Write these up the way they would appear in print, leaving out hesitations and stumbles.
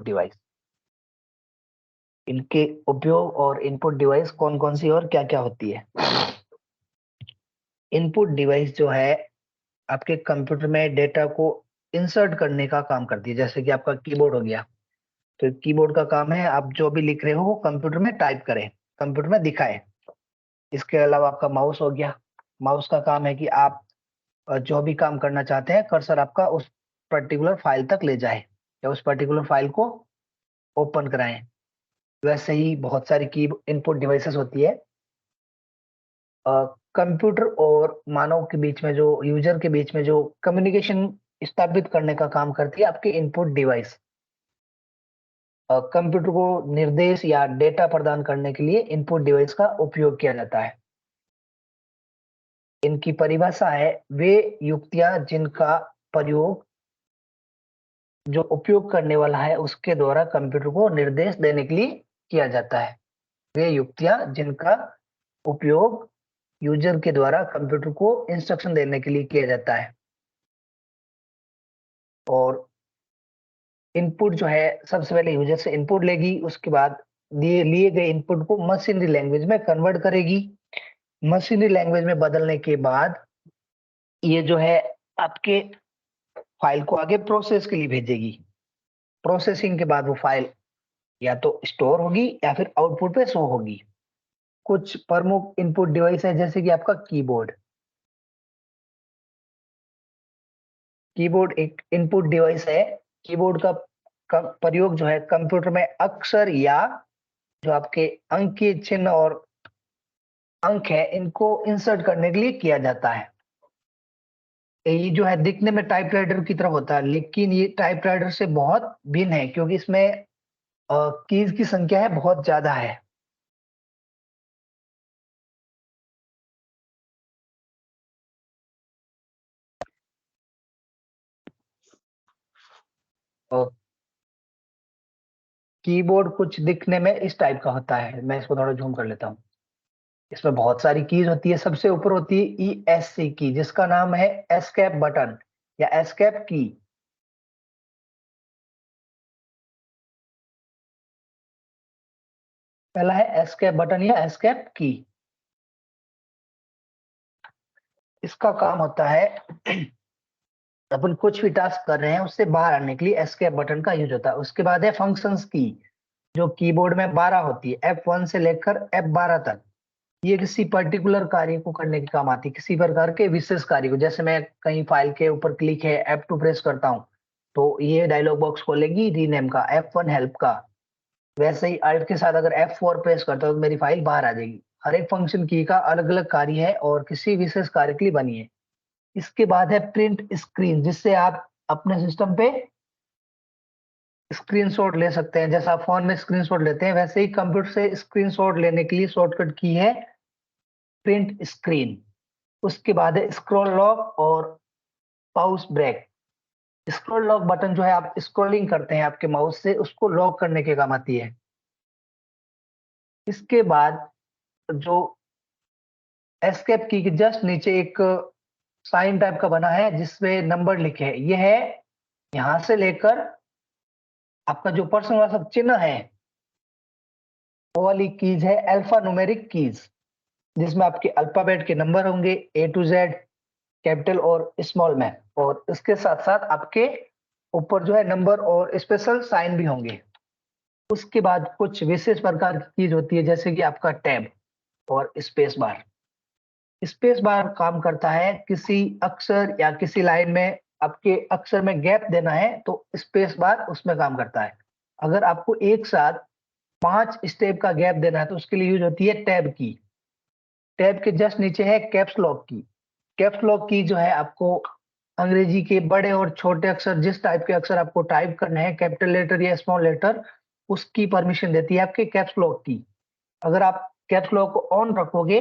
Device. इनके उपयोग और इनपुट डिवाइस कौन कौन सी और क्या क्या होती है। इनपुट डिवाइस जो है आपके कंप्यूटर में डेटा को इंसर्ट करने का काम करती है, जैसे कि आपका कीबोर्ड हो गया। तो कीबोर्ड का काम है आप जो भी लिख रहे हो वो कंप्यूटर में टाइप करें, कंप्यूटर में दिखाएं। इसके अलावा आपका माउस हो गया। माउस का काम है कि आप जो भी काम करना चाहते हैं कर्सर आपका उस पर्टिकुलर फाइल तक ले जाए या उस पर्टिकुलर फाइल को ओपन कराएं। वैसे ही बहुत सारी की इनपुट डिवाइसेस होती है। कंप्यूटर और मानव के बीच में, जो यूजर के बीच में जो कम्युनिकेशन स्थापित करने का काम करती है आपकी इनपुट डिवाइस। कंप्यूटर को निर्देश या डेटा प्रदान करने के लिए इनपुट डिवाइस का उपयोग किया जाता है। इनकी परिभाषा है वे युक्तियां जिनका प्रयोग जो उपयोग करने वाला है उसके द्वारा कंप्यूटर को निर्देश देने के लिए किया जाता है। वे युक्तियां जिनका उपयोग यूजर के द्वारा कंप्यूटर को इंस्ट्रक्शन देने के लिए किया जाता है। और इनपुट जो है सबसे पहले यूजर से इनपुट लेगी, उसके बाद लिए गए इनपुट को मशीनरी लैंग्वेज में कन्वर्ट करेगी। मशीनरी लैंग्वेज में बदलने के बाद ये जो है आपके फाइल को आगे प्रोसेस के लिए भेजेगी। प्रोसेसिंग के बाद वो फाइल या तो स्टोर होगी या फिर आउटपुट पे शो होगी। कुछ प्रमुख इनपुट डिवाइस है जैसे कि आपका कीबोर्ड। कीबोर्ड एक इनपुट डिवाइस है। कीबोर्ड का प्रयोग जो है कंप्यूटर में अक्षर या जो आपके अंक के चिन्ह और अंक है इनको इंसर्ट करने के लिए किया जाता है। ये जो है दिखने में टाइपराइटर की तरह होता है, लेकिन ये टाइपराइटर से बहुत भिन्न है क्योंकि इसमें कीज की संख्या है बहुत ज्यादा है। और कीबोर्ड कुछ दिखने में इस टाइप का होता है। मैं इसको थोड़ा जूम कर लेता हूँ। इसमें बहुत सारी कीज होती है। सबसे ऊपर होती है ESC की, जिसका नाम है एस्केप बटन या एस्केप की। पहला है एस्केप बटन या एस्केप की। इसका काम होता है अपन कुछ भी टास्क कर रहे हैं उससे बाहर आने के लिए एस्केप बटन का यूज होता है। उसके बाद है फंक्शंस की, जो कीबोर्ड में 12 होती है, F1 से लेकर F12 तक। ये किसी पर्टिकुलर कार्य को करने के काम आती है, किसी प्रकार के विशेष कार्य को। जैसे मैं कहीं फाइल के ऊपर क्लिक है F2 प्रेस करता हूँ तो ये डायलॉग बॉक्स खोलेगी रीनेम का, F1 हेल्प का। वैसे ही अल्ट के साथ अगर F4 प्रेस करता हूँ तो मेरी फाइल बाहर आ जाएगी। हर एक फंक्शन की का अलग अलग कार्य है और किसी विशेष कार्य के लिए बनी है। इसके बाद है प्रिंट स्क्रीन, जिससे आप अपने सिस्टम पे स्क्रीनशॉट ले सकते हैं। जैसा आप फोन में स्क्रीनशॉट लेते हैं वैसे ही कंप्यूटर से स्क्रीनशॉट लेने के लिए शॉर्टकट की है प्रिंट स्क्रीन। उसके बाद है स्क्रॉल लॉक और पाउस ब्रेक। स्क्रॉल लॉक बटन जो है आप स्क्रॉलिंग करते हैं आपके माउस से, उसको लॉक करने के काम आती है। इसके बाद जो एस्केप की के जस्ट नीचे एक साइन टाइप का बना है जिसमें नंबर लिखे हैं, ये है यहां से लेकर आपका जो पर्सन वाला चिन्ह है वो वाली कीज है अल्फा न्यूमेरिक कीज, जिसमें आपके अल्फाबेट के नंबर होंगे A to Z, कैपिटल और स्मॉल में। और इसके साथ साथ आपके ऊपर जो है नंबर और स्पेशल साइन भी होंगे। उसके बाद कुछ विशेष प्रकार की चीज होती है जैसे कि आपका टैब और स्पेस बार। स्पेस बार काम करता है किसी अक्षर या किसी लाइन में आपके अक्षर में गैप देना है तो स्पेस बार उसमें काम करता है। अगर आपको एक साथ 5 स्टेप का गैप देना है तो उसके लिए यूज होती है टैब की। टैब के जस्ट नीचे है कैप्स लॉक की। कैप्स लॉक की जो है आपको अंग्रेजी के बड़े और छोटे अक्षर, जिस टाइप के अक्षर आपको टाइप करने हैं, कैपिटल लेटर या स्मॉल लेटर, उसकी परमिशन देती है आपके कैप्स लॉक की। अगर आप कैप्स लॉक को ऑन रखोगे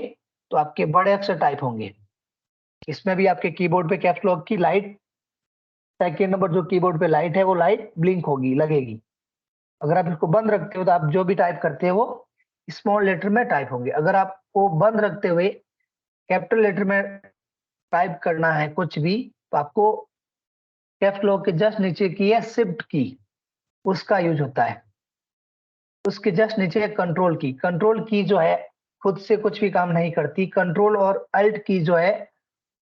तो आपके बड़े अक्षर टाइप होंगे। इसमें भी आपके कीबोर्ड पे कैप्स लॉक की लाइट, सेकेंड नंबर जो कीबोर्ड पे लाइट है वो लाइट ब्लिंक होगी, लगेगी। अगर आप इसको बंद रखते हो तो आप जो भी टाइप करते हो वो स्मॉल लेटर में टाइप होंगे। अगर आपको बंद रखते हुए कैपिटल लेटर में टाइप करना है कुछ भी तो आपको कैप्स लॉक के जस्ट नीचे की है शिफ्ट की। उसका यूज होता है। उसके जस्ट नीचे है कंट्रोल की। कंट्रोल की जो है खुद से कुछ भी काम नहीं करती। कंट्रोल और अल्ट की जो है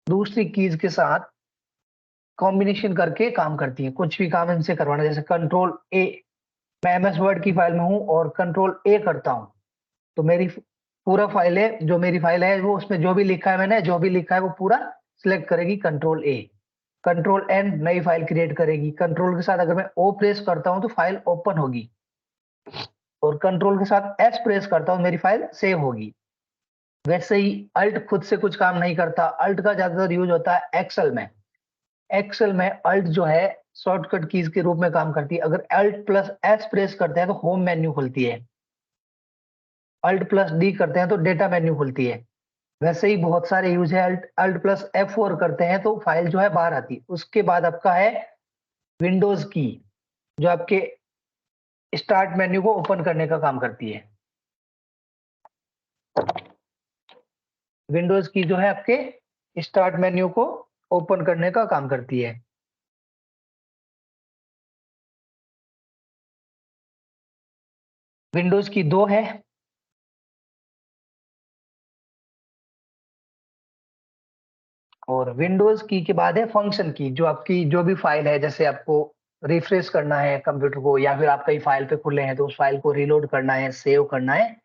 दूसरी कीज के साथ कॉम्बिनेशन करके काम करती है। कुछ भी काम इनसे करवाना, जैसे कंट्रोल ए, मैं एमएस वर्ड की फाइल में हूं और कंट्रोल ए करता हूं तो मेरी पूरा फाइल है, जो मेरी फाइल है वो उसमें जो भी लिखा है, मैंने जो भी लिखा है वो पूरा सिलेक्ट करेगी कंट्रोल ए। कंट्रोल एन नई फाइल क्रिएट करेगी। कंट्रोल के साथ अगर मैं ओ प्रेस करता हूं तो फाइल ओपन होगी, और कंट्रोल के साथ एस प्रेस करता हूं मेरी फाइल सेव होगी। वैसे ही अल्ट खुद से कुछ काम नहीं करता। अल्ट का ज्यादातर यूज होता है एक्सेल में। एक्सेल में अल्ट जो है शॉर्टकट कीज के रूप में काम करती है। अगर अल्ट प्लस एस प्रेस करते हैं तो होम मेन्यू खुलती है। अल्ट प्लस डी करते हैं तो डेटा मेन्यू खुलती है। वैसे ही बहुत सारे यूज है। अल्ट अल्ट प्लस F4 करते हैं तो फाइल जो है बाहर आती है। उसके बाद आपका है विंडोज की, जो आपके स्टार्ट मेन्यू को ओपन करने का काम करती है। विंडोज की जो है आपके स्टार्ट मेन्यू को ओपन करने का काम करती है। विंडोज की दो है। और विंडोज की के बाद है फंक्शन की, जो आपकी जो भी फाइल है, जैसे आपको रिफ्रेश करना है कंप्यूटर को, या फिर आप कहीं फाइल पे खुले हैं तो उस फाइल को रीलोड करना है, सेव करना है,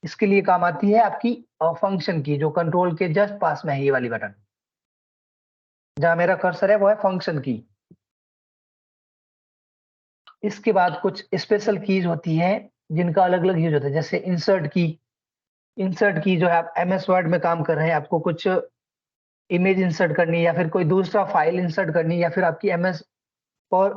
इसके लिए काम आती है आपकी फंक्शन की, जो कंट्रोल के जस्ट पास में है ये वाली बटन। जहां मेरा कर्सर है वो है फंक्शन की। इसके बाद कुछ स्पेशल कीज होती है जिनका अलग अलग यूज होता है, जैसे इंसर्ट की। इंसर्ट की जो है आप एमएस वर्ड में काम कर रहे हैं, आपको कुछ इमेज इंसर्ट करनी है, या फिर कोई दूसरा फाइल इंसर्ट करनी है, या फिर आपकी एमएस पावर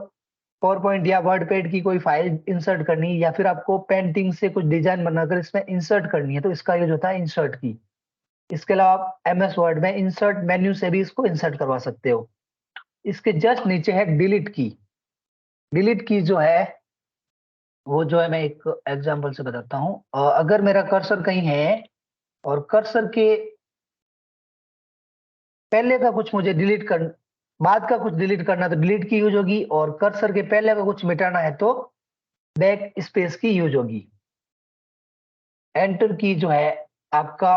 पावर पॉइंट या वर्ड पैड की कोई फाइल इंसर्ट करनी है, या फिर आपको पेंटिंग से कुछ डिजाइन बनाकर इसमें इंसर्ट करनी है, तो इसका यूज होता है इंसर्ट की। इसके अलावा आप एमएस वर्ड में इंसर्ट मेन्यू से भी इसको इंसर्ट करवा सकते हो। इसके जस्ट नीचे है डिलीट की। डिलीट की जो है वो जो है, मैं एक एग्जांपल से बताता हूँ। अगर मेरा कर्सर कहीं है और कर्सर के पहले का कुछ मुझे डिलीट कर, बाद का कुछ डिलीट करना, तो डिलीट की यूज होगी, और कर्सर के पहले का कुछ मिटाना है तो बैक स्पेस की यूज होगी। एंटर की जो है आपका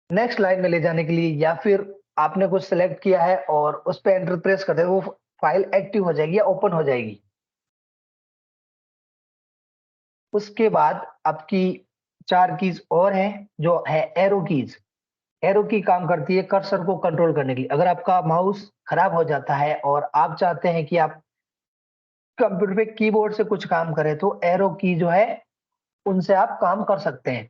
नेक्स्ट लाइन में ले जाने के लिए, या फिर आपने कुछ सेलेक्ट किया है और उस पर एंटर प्रेस करते हैं वो फाइल एक्टिव हो जाएगी या ओपन हो जाएगी। उसके बाद आपकी चार कीज और हैं, जो है एरो कीज। एरो की काम करती है कर्सर को कंट्रोल करने के लिए। अगर आपका माउस खराब हो जाता है और आप चाहते हैं कि आप कंप्यूटर पे कीबोर्ड से कुछ काम करें, तो एरो की जो है उनसे आप काम कर सकते हैं।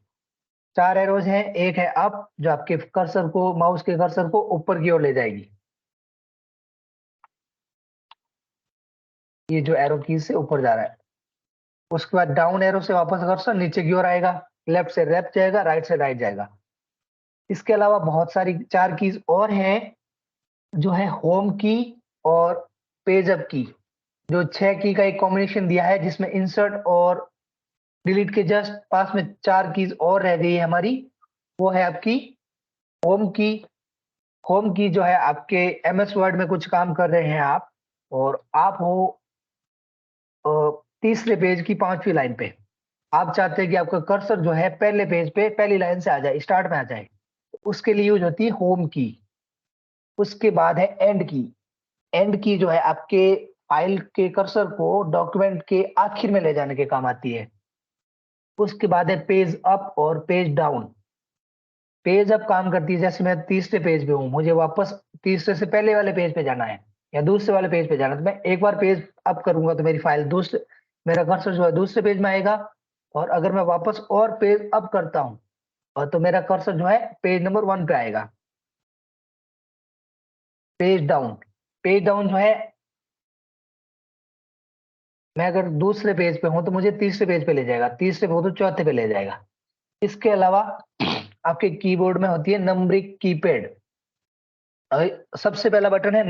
चार एरोज हैं। एक है अप, जो आपके कर्सर को, माउस के कर्सर को ऊपर की ओर ले जाएगी। ये जो एरो की से ऊपर जा रहा है। उसके बाद डाउन एरो से वापस कर्सर नीचे की ओर आएगा। लेफ्ट से लेफ्ट जाएगा, राइट से राइट जाएगा। इसके अलावा बहुत सारी चार कीज और हैं, जो है होम की और पेज अप की, जो 6 की का एक कॉम्बिनेशन दिया है, जिसमें इंसर्ट और डिलीट के जस्ट पास में चार कीज और रह गई है हमारी। वो है आपकी होम की। होम की जो है आपके एमएस वर्ड में कुछ काम कर रहे हैं आप, और आप हो तीसरे पेज की पांचवी लाइन पे। आप चाहते हैं कि आपका कर्सर जो है पहले पेज पे पहली लाइन से आ जाए, स्टार्ट में आ जाए, उसके लिए यूज होती है होम की। उसके बाद है एंड की। एंड की जो है आपके फाइल के कर्सर को डॉक्यूमेंट के आखिर में ले जाने के काम आती है। उसके बाद है पेज अप और पेज डाउन। पेज अप काम करती है, जैसे मैं तीसरे पेज पे हूँ, मुझे वापस तीसरे से पहले वाले पेज पे जाना है या दूसरे वाले पेज पे जाना है, तो मैं एक बार पेज अप करूंगा तो मेरी फाइल दूसरे, मेरा कर्सर जो है दूसरे पेज में आएगा। और अगर मैं वापस और पेज अप करता हूँ, और तो मेरा कर्सर जो है पेज नंबर 1 पे आएगा। Page down. पेज डाउन जो है, मैं अगर दूसरे पेज पे हूं तो मुझे तीसरे पेज पे ले जाएगा, तीसरे पे हूं तो चौथे पे ले जाएगा। इसके अलावा आपके कीबोर्ड में होती है नंबरिंग कीपैड। सबसे पहला बटन है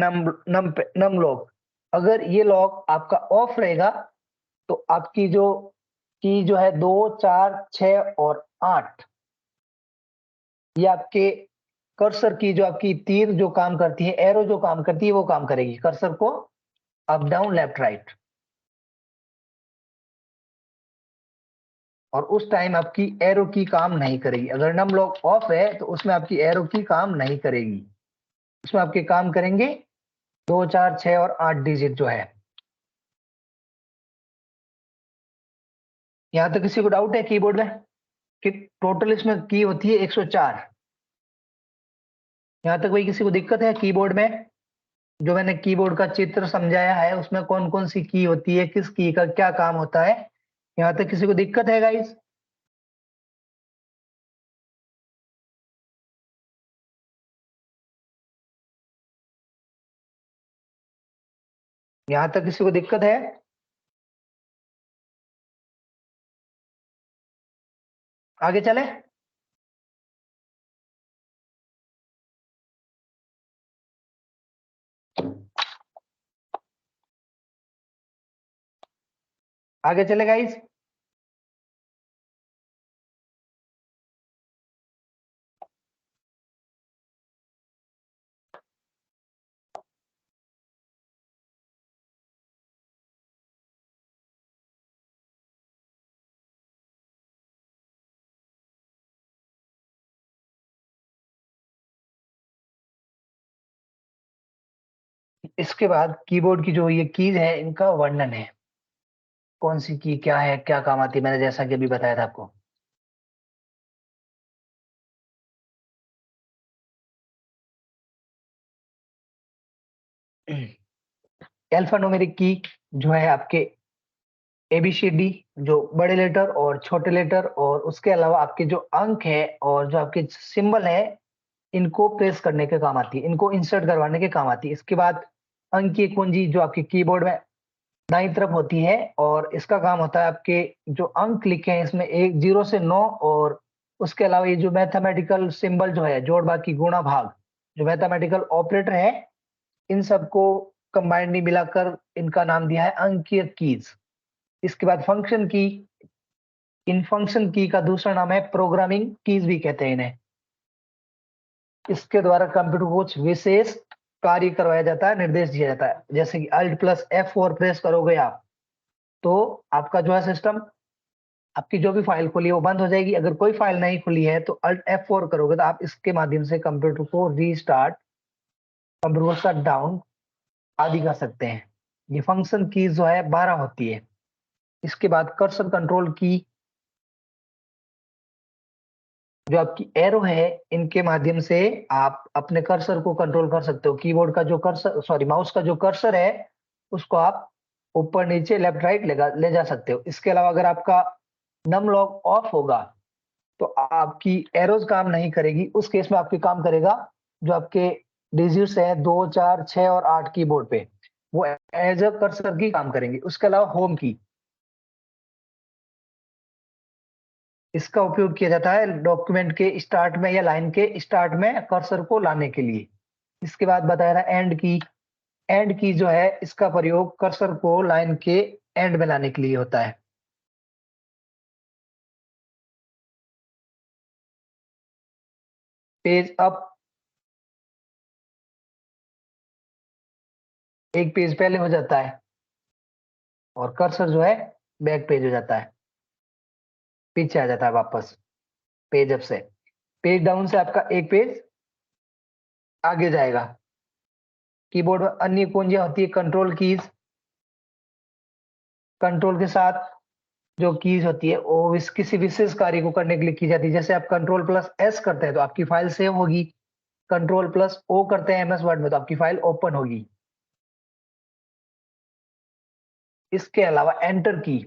नम लॉक। अगर ये लॉक आपका ऑफ रहेगा तो आपकी जो की जो है 2, 4, 6 और 8, ये आपके कर्सर की, जो आपकी तीर जो काम करती है, एरो जो काम करती है, वो काम करेगी कर्सर को अप डाउन लेफ्ट राइट। और उस टाइम आपकी एरो की काम नहीं करेगी। अगर नम लॉक ऑफ है तो उसमें आपकी एरो की काम नहीं करेगी, उसमें आपके काम करेंगे 2, 4, 6 और 8 डिजिट जो है। यहां तक किसी को डाउट है कीबोर्ड में कि टोटल इसमें की होती है 104? यहां तक कोई किसी को दिक्कत है कीबोर्ड में? जो मैंने कीबोर्ड का चित्र समझाया है उसमें कौन कौन सी की होती है, किस की का क्या काम होता है, यहां तक किसी को दिक्कत है गाइस? यहां तक किसी को दिक्कत है? आगे चले? आगे चले गाइस? इसके बाद कीबोर्ड की जो ये कीज है इनका वर्णन है, कौन सी की क्या है, क्या काम आती है, मैंने जैसा कि अभी बताया था आपको। एल्फान्यूमेरिक की जो है आपके ABCD, जो बड़े लेटर और छोटे लेटर, और उसके अलावा आपके जो अंक है और जो आपके सिंबल है, इनको प्रेस करने के काम आती है, इनको इंसर्ट करवाने के काम आती है। इसके बाद अंक की कुंजी जो आपके कीबोर्ड में दाईं तरफ होती है, और इसका काम होता है आपके जो अंक लिखे हैं इसमें 1 0 से 9, और उसके अलावा ये जो मैथमेटिकल सिंबल जो है जोड़ बाकी गुणा भाग, जो मैथमेटिकल ऑपरेटर है, इन सबको कंबाइंडली मिलाकर इनका नाम दिया है अंकीय कीज। इसके बाद फंक्शन की, इन फंक्शन की का दूसरा नाम है प्रोग्रामिंग कीज भी कहते हैं इन्हें। इसके द्वारा कंप्यूटर को कुछ विशेष कार्य करवाया जाता है, निर्देश दिया जाता है। जैसे कि Alt+F4 प्रेस करोगे आप तो आपका जो है सिस्टम, आपकी जो भी फाइल खुली है वो बंद हो जाएगी। अगर कोई फाइल नहीं खुली है तो Alt+F4 करोगे तो आप इसके माध्यम से कंप्यूटर को रीस्टार्ट, कंप्यूटर को शट डाउन आदि कर सकते हैं। ये फंक्शन की जो है 12 होती है। इसके बाद कर्सर कंट्रोल की, जो आपकी एरो है, इनके माध्यम से आप अपने कर्सर को कंट्रोल कर सकते हो। कीबोर्ड का जो कर्सर, सॉरी माउस का जो कर्सर है, उसको आप ऊपर नीचे लेफ्ट राइट ले जा सकते हो। इसके अलावा अगर आपका नम लॉक ऑफ होगा तो आपकी एरोज काम नहीं करेगी। उस केस में आपके काम करेगा जो आपके डिजिट्स है 2, 4, 6 और 8 कीबोर्ड पे, वो एज अ कर्सर की काम करेंगे। उसके अलावा होम की, इसका उपयोग किया जाता है डॉक्यूमेंट के स्टार्ट में या लाइन के स्टार्ट में कर्सर को लाने के लिए। इसके बाद बताया था एंड की। एंड की जो है इसका प्रयोग कर्सर को लाइन के एंड में लाने के लिए होता है। पेज अप, एक पेज पहले हो जाता है, और कर्सर जो है बैक पेज हो जाता है, पीछे आ जाता है वापस पेज अप से। पेज डाउन से आपका एक पेज आगे जाएगा। कीबोर्ड में अन्य कुंजियां होती है कंट्रोल कीज। कंट्रोल के साथ जो कीज होती है वो किसी विशेष कार्य को करने के लिए की जाती है। जैसे आप Ctrl+S करते हैं तो आपकी फाइल सेव होगी, Ctrl+O करते हैं MS वर्ड में तो आपकी फाइल ओपन होगी। इसके अलावा एंटर की,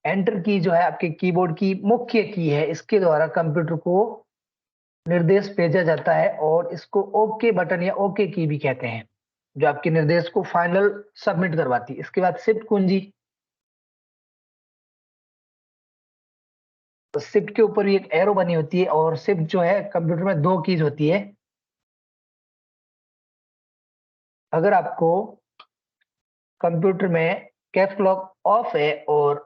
एंटर की जो है आपके कीबोर्ड की मुख्य की है। इसके द्वारा कंप्यूटर को निर्देश भेजा जाता है, और इसको ओके बटन या ओके की भी कहते हैं, जो आपके निर्देश को फाइनल सबमिट करवाती है। इसके बाद शिफ्ट कुंजी, तो शिफ्ट के ऊपर भी एक एरो बनी होती है, और शिफ्ट जो है कंप्यूटर में 2 कीज होती है। अगर आपको कंप्यूटर में कैप्स लॉक ऑफ है और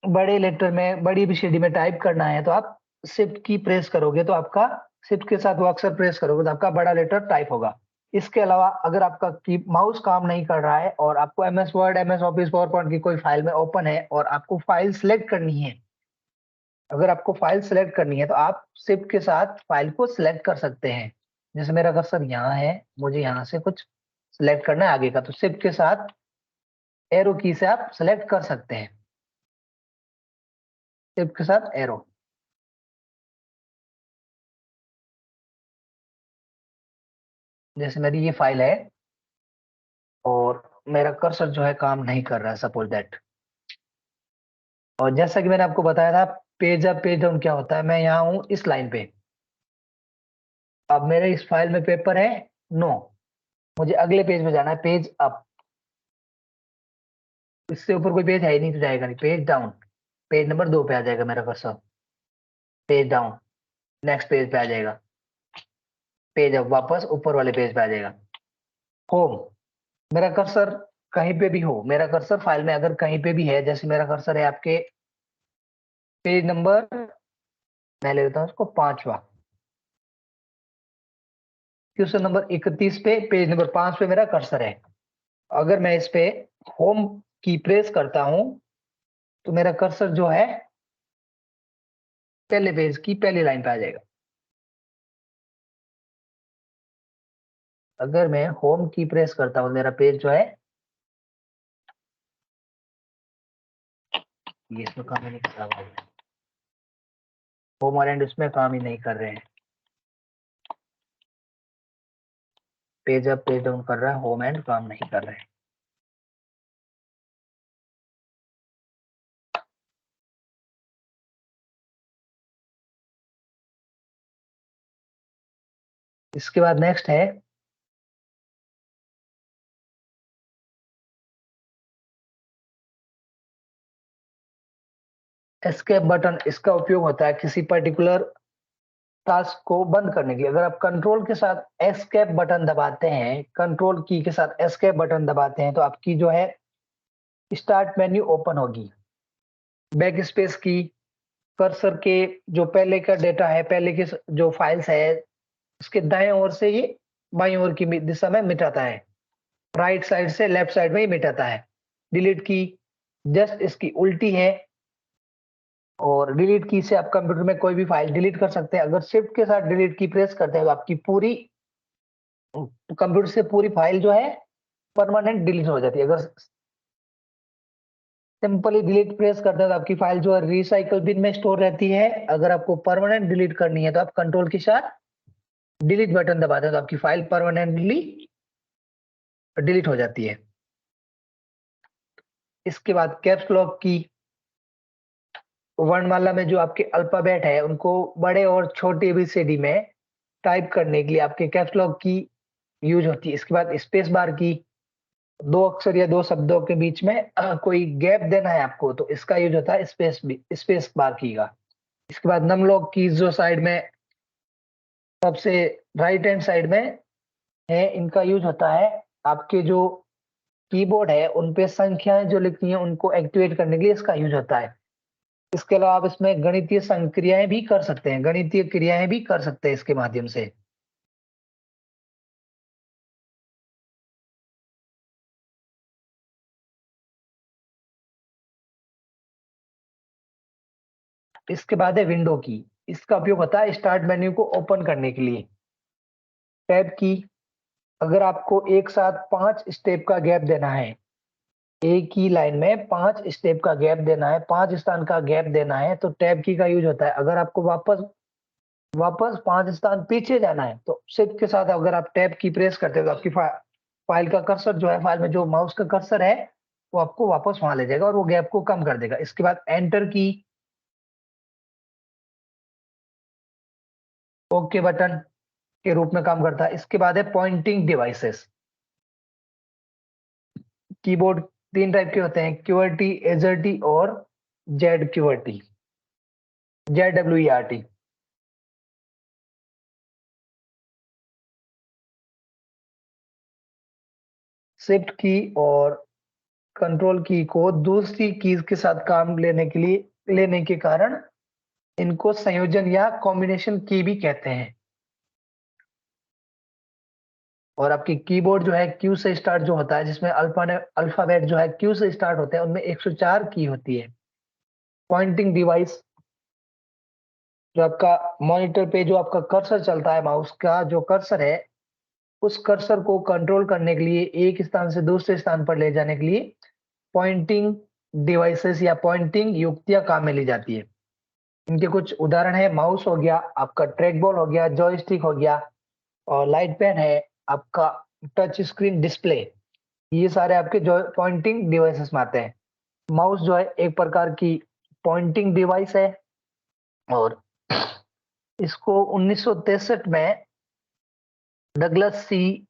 बड़े लेटर में बड़ी ABCD में टाइप करना है तो आप शिफ्ट की प्रेस करोगे तो आपका, शिफ्ट के साथ वो अक्षर प्रेस करोगे तो आपका बड़ा लेटर टाइप होगा। इसके अलावा अगर आपका की माउस काम नहीं कर रहा है और आपको MS word, MS office, power point की कोई फाइल में ओपन है और आपको फाइल सिलेक्ट करनी है, अगर आपको फाइल सिलेक्ट करनी है तो आप शिफ्ट के साथ फाइल को सिलेक्ट कर सकते हैं। जैसे मेरा कर्सर यहाँ है, मुझे यहाँ से कुछ सिलेक्ट करना है आगे का, तो शिफ्ट के साथ एरो की से आप सिलेक्ट कर सकते हैं, शिफ्ट के साथ एरो। जैसे मेरी ये फाइल है और मेरा कर्सर जो है काम नहीं कर रहा है, सपोज दैट। और जैसा कि मैंने आपको बताया था पेज अप पेज डाउन क्या होता है, मैं यहाँ हूँ इस लाइन पे, अब मेरे इस फाइल में पेपर है नो, मुझे अगले पेज में जाना है, पेज अप। इससे ऊपर कोई पेज है ही नहीं तो जाएगा नहीं, पेज डाउन, पेज नंबर 2 पे आ जाएगा मेरा cursor, page down, next page पे आ जाएगा, पेज अप वापस ऊपर वाले पेज पे आ जाएगा। होम, मेरा कर्सर कहीं पे भी हो, मेरा कर्सर फाइल में अगर कहीं पे भी है, जैसे मेरा कर्सर है आपके पेज नंबर, मैं ले लेता हूँ उसको 5वां, क्वेश्चन नंबर 31 पे, पेज नंबर 5 पे मेरा कर्सर है। अगर मैं इस पे होम की प्रेस करता हूं तो मेरा कर्सर जो है पहले पेज की पहली लाइन पे आ जाएगा। अगर मैं होम की प्रेस करता हूं, मेरा पेज जो है, ये इसमें काम ही नहीं कर रहा है, होम और एंड इसमें काम ही नहीं कर रहे हैं, पेज अप पेज डाउन कर रहा है, होम एंड काम नहीं कर रहे हैं। इसके बाद नेक्स्ट है एस्केप बटन। इसका उपयोग होता है किसी पर्टिकुलर टास्क को बंद करने के लिए। अगर आप कंट्रोल के साथ एस्केप बटन दबाते हैं, कंट्रोल की के साथ एस्केप बटन दबाते हैं, तो आपकी जो है स्टार्ट मेन्यू ओपन होगी। बैक स्पेस की, कर्सर के जो पहले का डेटा है, पहले की जो फाइल्स है, उसके दाएं ओर से ये बाईं ओर की दिशा में मिटाता है, राइट साइड से लेफ्ट साइड में ही मिटाता है। डिलीट की जस्ट इसकी उल्टी है, और डिलीट की से आप कंप्यूटर में कोई भी फाइल डिलीट कर सकते हैं। अगर शिफ्ट के साथ डिलीट की प्रेस करते हैं तो आपकी पूरी कंप्यूटर से पूरी फाइल जो है परमानेंट डिलीट हो जाती है। अगर सिंपली डिलीट प्रेस करते हैं तो आपकी फाइल जो है रिसाइकल बिन में स्टोर रहती है। अगर आपको परमानेंट डिलीट करनी है तो आप कंट्रोल के साथ डिलीट बटन दबाते हैं तो आपकी फाइल परमानेंटली डिलीट हो जाती है। इसके बाद कैप्स लॉक की, वर्णमाला में जो आपके अल्फाबेट है उनको बड़े और छोटे एबीसीडी में टाइप करने के लिए आपके कैप्स लॉक की यूज होती है। इसके बाद स्पेस बार की, दो अक्षर या दो शब्दों के बीच में कोई गैप देना है आपको तो इसका यूज होता है स्पेस बार की का। इसके बाद नम लॉक की जो साइड में सबसे राइट हैंड साइड में है, इनका यूज होता है आपके जो कीबोर्ड है उन पे संख्याएं जो लिखती हैं उनको एक्टिवेट करने के लिए इसका यूज होता है। इसके अलावा आप इसमें गणितीय संक्रियाएं भी कर सकते हैं, गणितीय क्रियाएं भी कर सकते हैं इसके माध्यम से। इसके बाद है विंडो की। इसका उपयोग होता है स्टार्ट मेन्यू को ओपन करने के लिए। टैब की, अगर आपको एक साथ 5 स्टेप का गैप देना है, एक ही लाइन में 5 स्टेप का गैप देना है, 5 स्थान का गैप देना है, तो टैब की का यूज होता है। अगर आपको वापस वापस 5 स्थान पीछे जाना है तो शिफ्ट के साथ अगर आप टैब की प्रेस करते हो तो आपकी फाइल का कर्सर जो है, फाइल में जो माउस का कर्सर है वो आपको वापस वहां ले जाएगा और वो गैप को कम कर देगा। इसके बाद एंटर की, ओके बटन के रूप में काम करता है। इसके बाद है पॉइंटिंग डिवाइसेस। कीबोर्ड 3 टाइप के होते हैं, क्यूआरटी, एजर्टी और जेड क्यूआरटी, JWERT। शिफ्ट की और कंट्रोल की को दूसरी कीज के साथ काम लेने के कारण इनको संयोजन या कॉम्बिनेशन की भी कहते हैं। और आपकी कीबोर्ड जो है क्यू से स्टार्ट जो होता है, जिसमें अल्फाबेट जो है क्यू से स्टार्ट होते हैं, उनमें 104 की होती है। पॉइंटिंग डिवाइस, जो आपका मॉनिटर पे जो आपका कर्सर चलता है, माउस का जो कर्सर है, उस कर्सर को कंट्रोल करने के लिए, एक स्थान से दूसरे स्थान पर ले जाने के लिए पॉइंटिंग डिवाइसेस या पॉइंटिंग युक्तियां काम में ली जाती है। इनके कुछ उदाहरण है, माउस हो गया, आपका ट्रैक बॉल हो गया, जॉयस्टिक हो गया, और लाइट पेन है, आपका टच स्क्रीन डिस्प्ले। ये सारे आपके जो पॉइंटिंग डिवाइसेस में आते हैं। माउस जो है एक प्रकार की पॉइंटिंग डिवाइस है, और इसको 1963 में डगलस सी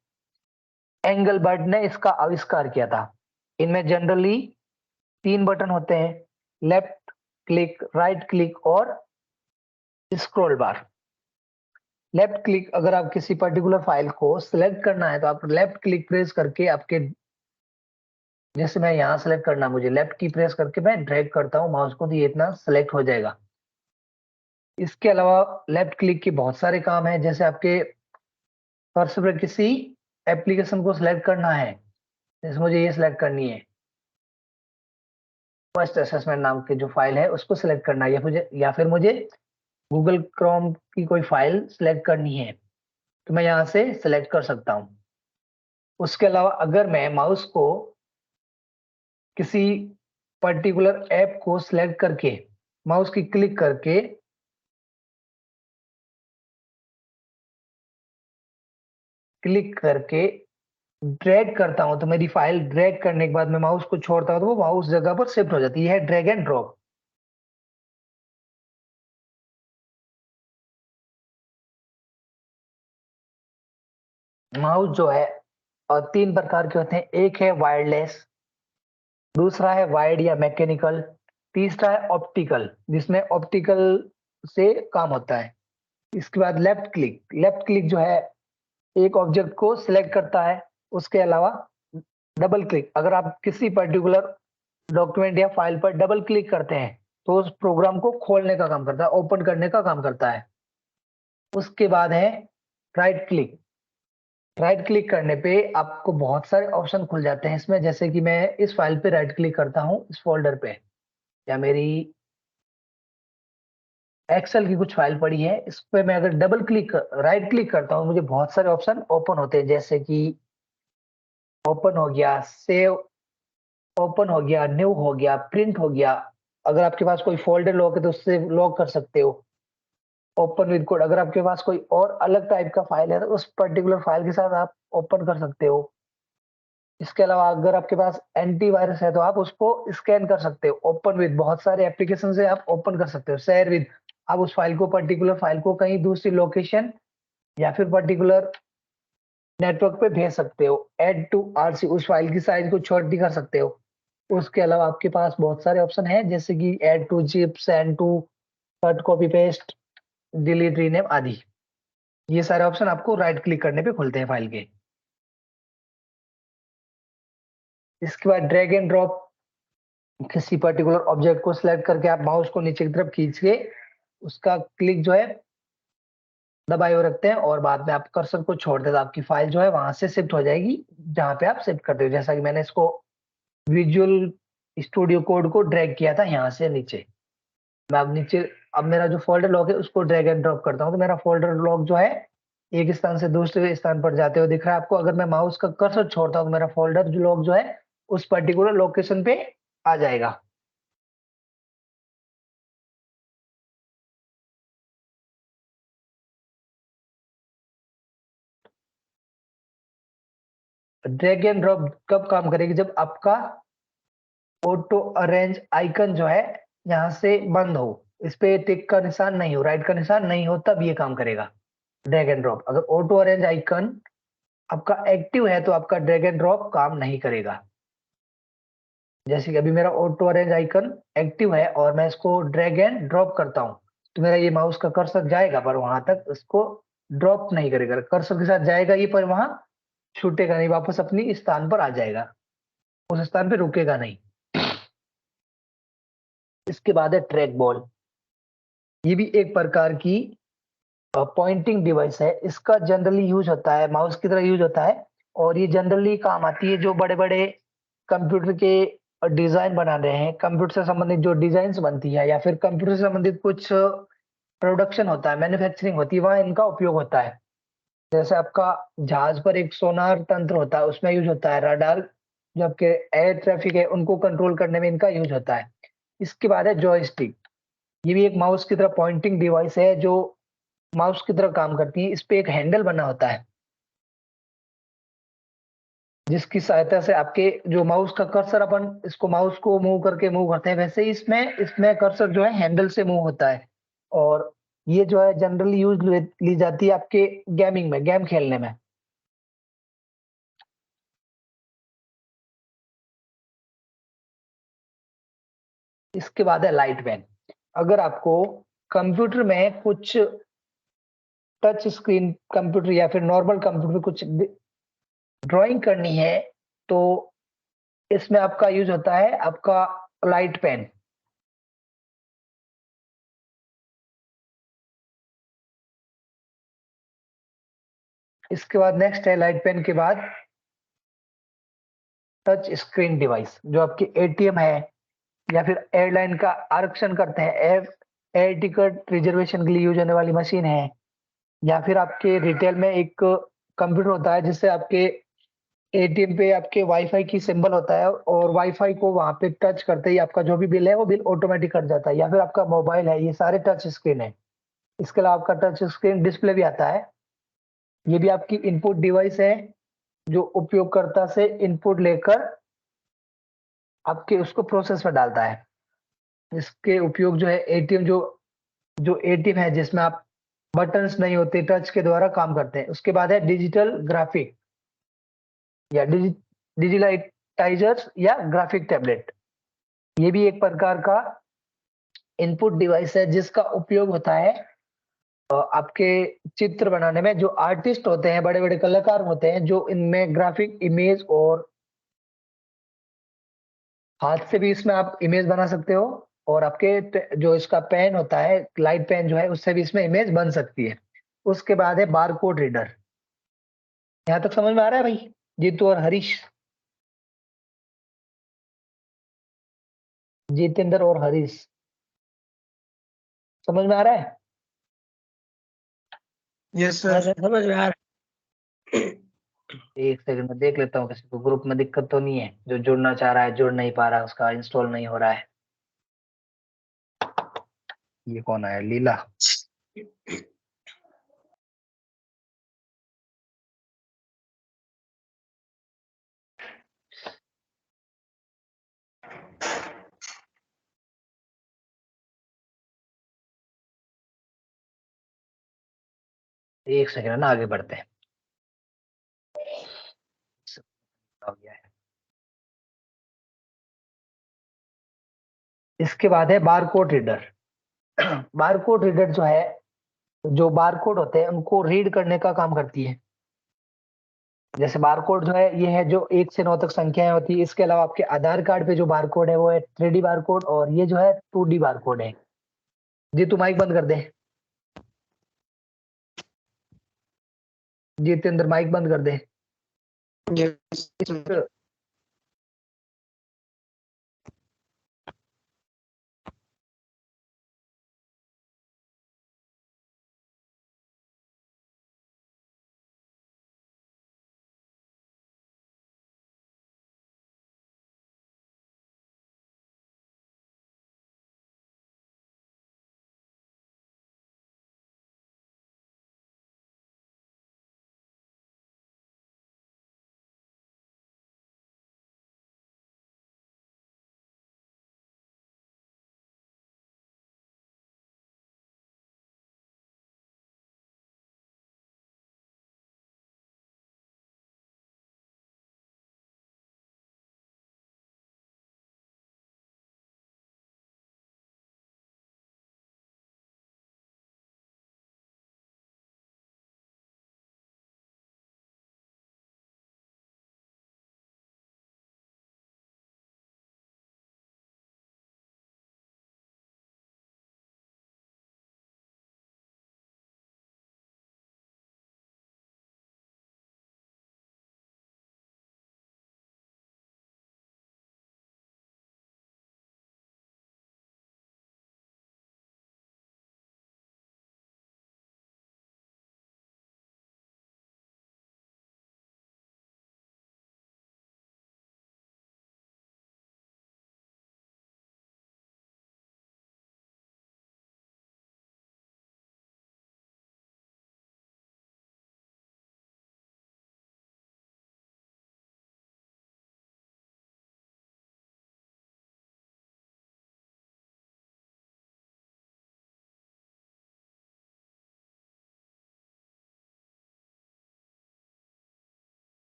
एंगलबर्ट ने इसका आविष्कार किया था। इनमें जनरली 3 बटन होते हैं, लेफ्ट क्लिक, राइट क्लिक और स्क्रॉल बार। लेफ्ट क्लिक, अगर आप किसी पर्टिकुलर फाइल को सिलेक्ट करना है तो आप लेफ्ट क्लिक प्रेस करके आपके, जैसे मैं यहाँ सेलेक्ट करना, मुझे लेफ्ट की प्रेस करके मैं ड्रैग करता हूँ माउस को, तो ये इतना सेलेक्ट हो जाएगा। इसके अलावा लेफ्ट क्लिक के बहुत सारे काम हैं, जैसे आपके कर्सर पर किसी एप्लीकेशन को सिलेक्ट करना है, जैसे मुझे ये सिलेक्ट करनी है, फर्स्ट असेसमेंट नाम की जो फाइल है उसको सिलेक्ट करना है, या फिर मुझे गूगल क्रोम की कोई फाइल सिलेक्ट करनी है, तो मैं यहाँ से सिलेक्ट कर सकता हूँ। उसके अलावा अगर मैं माउस को किसी पर्टिकुलर ऐप को सिलेक्ट करके, माउस की क्लिक करके ड्रैग करता हूं, तो मेरी फाइल ड्रैग करने के बाद मैं माउस को छोड़ता हूं तो वो माउस जगह पर शिफ्ट हो जाती है। Drag and drop. माउस जो है और 3 प्रकार के होते हैं, एक है वायरलेस, दूसरा है वायर्ड या मैकेनिकल, तीसरा है ऑप्टिकल, जिसमें ऑप्टिकल से काम होता है। इसके बाद लेफ्ट क्लिक जो है एक ऑब्जेक्ट को सिलेक्ट करता है। उसके अलावा डबल क्लिक, अगर आप किसी पर्टिकुलर डॉक्यूमेंट या फाइल पर डबल क्लिक करते हैं तो उस प्रोग्राम को खोलने का काम करता है, ओपन करने का काम करता है। उसके बाद है राइट क्लिक। राइट क्लिक करने पे आपको बहुत सारे ऑप्शन खुल जाते हैं इसमें, जैसे कि मैं इस फाइल पे राइट क्लिक करता हूँ, इस फोल्डर पे, या मेरी एक्सेल की कुछ फाइल पड़ी है, इस पे मैं अगर राइट क्लिक करता हूँ, मुझे बहुत सारे ऑप्शन ओपन होते हैं, जैसे कि ओपन हो गया, सेव, ओपन हो गया, न्यू हो गया, प्रिंट हो गया। अगर आपके पास कोई फोल्डर लॉक है तो उससे लॉक कर सकते हो। ओपन विद कोड, अगर आपके पास कोई और अलग टाइप का फाइल है तो उस पर्टिकुलर फाइल के साथ आप ओपन कर सकते हो। इसके अलावा अगर आपके पास एंटीवायरस है तो आप उसको स्कैन कर सकते हो। ओपन विद, बहुत सारे एप्लीकेशन से आप ओपन कर सकते हो। शेयर विद, आप उस फाइल को, पर्टिकुलर फाइल को कहीं दूसरी लोकेशन या फिर पर्टिकुलर नेटवर्क पे भेज सकते हो। ऐड टू आरसी, उस फाइल की साइज को छोटी कर सकते हो। उसके अलावा आपके पास बहुत सारे ऑप्शन हैं, जैसे कि add to zip, send to, cut, copy paste, delete, rename आदि। ये सारे ऑप्शन आपको राइट क्लिक करने पे खुलते हैं फाइल के। इसके बाद ड्रैग एंड ड्रॉप, किसी पर्टिकुलर ऑब्जेक्ट को सिलेक्ट करके आप माउस को नीचे की तरफ खींच के उसका क्लिक जो है दबाए हुए रखते हैं, और बाद में आप कर्सर को छोड़ देते, तो आपकी फाइल जो है वहां से शिफ्ट हो जाएगी जहां पे आप शिफ्ट करते हो। जैसा कि मैंने इसको विजुअल स्टूडियो कोड को ड्रैग किया था यहाँ से नीचे, मैं अब नीचे, अब मेरा जो फोल्डर लॉक है उसको ड्रैग एंड ड्रॉप करता हूँ, तो मेरा फोल्डर लॉक जो है एक स्थान से दूसरे स्थान पर जाते हुए दिख रहा है आपको। अगर मैं माउस का कर्सर छोड़ता हूँ तो मेरा फोल्डर जो लॉक जो है उस पर्टिकुलर लोकेशन पे आ जाएगा। ड्रैग एंड ड्रॉप कब काम करेगी? जब आपका ऑटो अरेंज आइकन जो है यहाँ से बंद हो, इस पे टिक का निशान नहीं हो, राइट का निशान नहीं हो, तब ये काम करेगा ड्रैग एंड ड्रॉप। अगर ऑटो अरेंज आइकन आपका एक्टिव है तो आपका ड्रैग एंड ड्रॉप काम नहीं करेगा। जैसे कि अभी मेरा ऑटो अरेंज आइकन एक्टिव है और मैं इसको ड्रैग एंड ड्रॉप करता हूँ, तो मेरा ये माउस का कर्सर जाएगा पर वहां तक इसको ड्रॉप नहीं करेगा। कर्सर के साथ जाएगा ये, पर वहां छूटेगा नहीं, वापस अपनी स्थान पर आ जाएगा, उस स्थान पे रुकेगा नहीं। इसके बाद है ट्रैक बॉल। ये भी एक प्रकार की पॉइंटिंग डिवाइस है, इसका जनरली यूज होता है, माउस की तरह यूज होता है, और ये जनरली काम आती है जो बड़े बड़े कंप्यूटर के डिजाइन बना रहे हैं, कंप्यूटर से संबंधित जो डिजाइन बनती है या फिर कंप्यूटर से संबंधित कुछ प्रोडक्शन होता है, मैन्युफैक्चरिंग होती है, वहां इनका उपयोग होता है। जैसे आपका जहाज पर एक सोनार तंत्र होता है, उसमें यूज होता है। रडार जो आपके एयर ट्रैफिक है उनको कंट्रोल करने में इनका यूज होता है। इसके बाद है जॉयस्टिक। ये भी एक माउस की तरह पॉइंटिंग डिवाइस है जो माउस की तरह काम करती है। इस पे एक हैंडल बना होता है जिसकी सहायता से आपके जो माउस का कर्सर, अपन इसको माउस को मूव करके मूव करते हैं, वैसे ही इसमें इसमें कर्सर जो है हैंडल से मूव होता है। और ये जो है जनरली यूज ली जाती है आपके गेमिंग में, गेम खेलने में। इसके बाद है लाइट पेन। अगर आपको कंप्यूटर में कुछ टच स्क्रीन कंप्यूटर या फिर नॉर्मल कंप्यूटर में कुछ ड्राइंग करनी है, तो इसमें आपका यूज होता है आपका लाइट पेन। इसके बाद नेक्स्ट है लाइट पेन के बाद टच स्क्रीन डिवाइस, जो आपकी एटीएम है या फिर एयरलाइन का आरक्षण करते हैं, एयर एयर टिकट रिजर्वेशन के लिए यूज होने वाली मशीन है, या फिर आपके रिटेल में एक कंप्यूटर होता है जिससे आपके एटीएम पे आपके वाईफाई की सिंबल होता है, और वाईफाई को वहां पे टच करते ही आपका जो भी बिल है वो बिल ऑटोमेटिक कट जाता है, या फिर आपका मोबाइल है, ये सारे टच स्क्रीन है। इसके अलावा आपका टच स्क्रीन डिस्प्ले भी आता है। ये भी आपकी इनपुट डिवाइस है जो उपयोगकर्ता से इनपुट लेकर आपके उसको प्रोसेस में डालता है। इसके उपयोग जो है एटीएम जो जो एटीएम है जिसमें आप बटन्स नहीं होते, टच के द्वारा काम करते हैं। उसके बाद है डिजिटल ग्राफिक या डिजिटाइजर्स या ग्राफिक टैबलेट। ये भी एक प्रकार का इनपुट डिवाइस है जिसका उपयोग होता है आपके चित्र बनाने में। जो आर्टिस्ट होते हैं, बड़े बड़े कलाकार होते हैं, जो इनमें ग्राफिक इमेज और हाथ से भी इसमें आप इमेज बना सकते हो, और आपके जो इसका पेन होता है, लाइट पेन जो है, उससे भी इसमें इमेज बन सकती है। उसके बाद है बारकोड रीडर। यहाँ तक समझ में आ रहा है भाई, जीतू और हरीश? जितेंद्र और हरीश, समझ में आ रहा है? यस सर, समझ में आ रहा एक सेकंड में देख लेता हूँ किसी को ग्रुप में दिक्कत तो नहीं है, जो जुड़ना चाह रहा है जुड़ नहीं पा रहा है, उसका इंस्टॉल नहीं हो रहा है। ये कौन आया, लीला? है। एक सेकंड ना, आगे बढ़ते हैं। हो गया है। इसके बाद है बारकोड रीडर। बारकोड रीडर जो है, जो बारकोड होते हैं उनको रीड करने का काम करती है। जैसे बारकोड जो है, ये है जो 1 से 9 तक संख्याएं होती है। इसके अलावा आपके आधार कार्ड पे जो बारकोड है वो है 3D बारकोड, और ये जो है 2D बारकोड है। जी तू माइक बंद कर दे। जितेंद्र माइक बंद कर दे। Yes sir. इस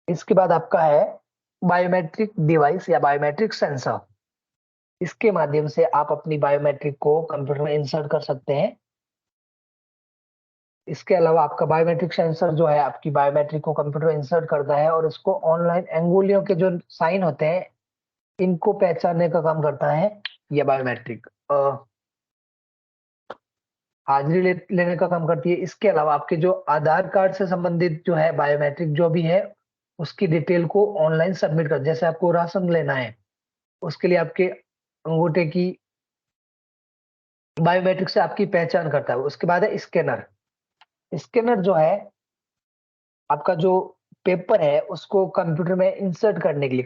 इसके बाद आपका है बायोमेट्रिक डिवाइस या बायोमेट्रिक सेंसर। इसके माध्यम से आप अपनी बायोमेट्रिक को कंप्यूटर में इंसर्ट कर सकते हैं। इसके अलावा आपका बायोमेट्रिक सेंसर जो है आपकी बायोमेट्रिक को कंप्यूटर में इंसर्ट करता है और इसको ऑनलाइन अंगुलियों के जो साइन होते हैं इनको पहचानने का काम करता है यह बायोमेट्रिक। हाजिरी लेने का काम करती है। इसके अलावा आपके जो आधार कार्ड से संबंधित जो है बायोमेट्रिक जो भी है उसकी डिटेल को ऑनलाइन सबमिट कर, जैसे आपको राशन लेना है उसके लिए आपके अंगूठे की बायोमेट्रिक से आपकी पहचान करता है। उसके बाद है स्कैनर। स्कैनर जो है आपका जो पेपर है उसको कंप्यूटर में इंसर्ट करने के लिए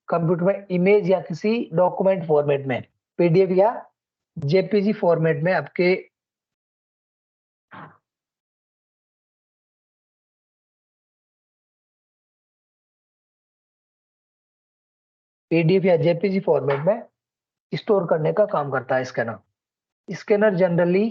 कंप्यूटर में इमेज या किसी डॉक्यूमेंट फॉर्मेट में पीडीएफ या जेपीजी फॉर्मेट में आपके पीडीएफ या जेपीजी फॉर्मेट में स्टोर करने का काम करता है स्कैनर। स्कैनर जनरली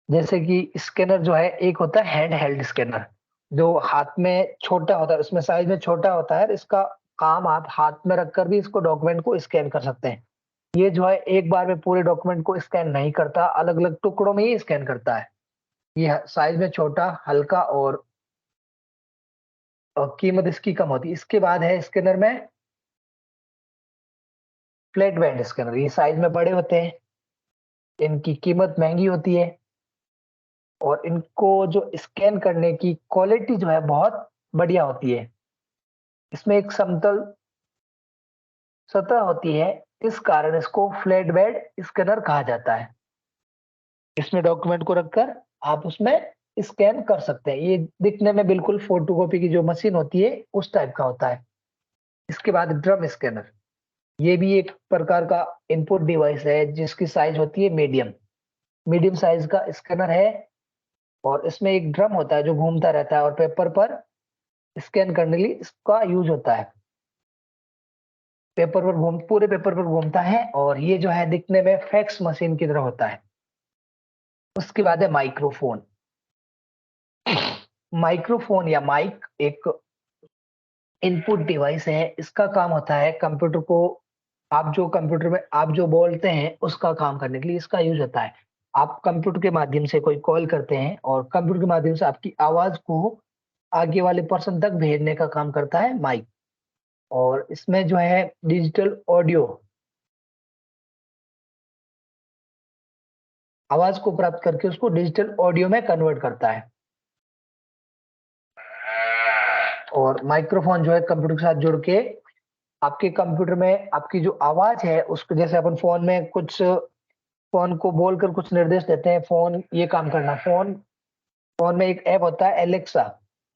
जैसे कि स्कैनर जो है एक होता है हैंड हेल्ड स्कैनर जो हाथ में छोटा होता है, उसमें साइज में छोटा होता है। इसका काम आप हाथ में रखकर भी इसको डॉक्यूमेंट को स्कैन कर सकते हैं। ये जो है एक बार में पूरे डॉक्यूमेंट को स्कैन नहीं करता, अलग अलग टुकड़ों में ही स्कैन करता है। ये साइज में छोटा, हल्का और कीमत इसकी कम होती है। इसके बाद है स्कैनर में फ्लैट बैंड स्कैनर। ये साइज में बड़े होते हैं, इनकी कीमत महंगी होती है और इनको जो स्कैन करने की क्वालिटी जो है बहुत बढ़िया होती है। इसमें एक समतल सतह होती है, इस कारण इसको फ्लैट बेड स्कैनर कहा जाता है। इसमें डॉक्यूमेंट को रखकर आप उसमें स्कैन कर सकते हैं। ये दिखने में बिल्कुल फोटोकॉपी की जो मशीन होती है उस टाइप का होता है। इसके बाद ड्रम स्कैनर। ये भी एक प्रकार का इनपुट डिवाइस है जिसकी साइज होती है मीडियम साइज का स्कैनर है और इसमें एक ड्रम होता है जो घूमता रहता है और पेपर पर स्कैन करने के लिए इसका यूज होता है। पूरे पेपर पर घूमता है और ये जो है दिखने में फैक्स मशीन की तरह होता है। उसके बाद है माइक्रोफोन। माइक्रोफोन या माइक एक इनपुट डिवाइस है। इसका काम होता है कंप्यूटर को कंप्यूटर में आप जो बोलते हैं उसका काम करने के लिए इसका यूज होता है। आप कंप्यूटर के माध्यम से कोई कॉल करते हैं और कंप्यूटर के माध्यम से आपकी आवाज को आगे वाले पर्सन तक भेजने का काम करता है माइक। और इसमें जो है डिजिटल ऑडियो आवाज को प्राप्त करके उसको डिजिटल ऑडियो में कन्वर्ट करता है। और माइक्रोफोन जो है कंप्यूटर के साथ जुड़ के आपके कंप्यूटर में आपकी जो आवाज है उसको, जैसे अपन फोन में फोन को बोलकर कुछ निर्देश देते हैं, फोन ये काम करना। फोन में एक ऐप होता है एलेक्सा,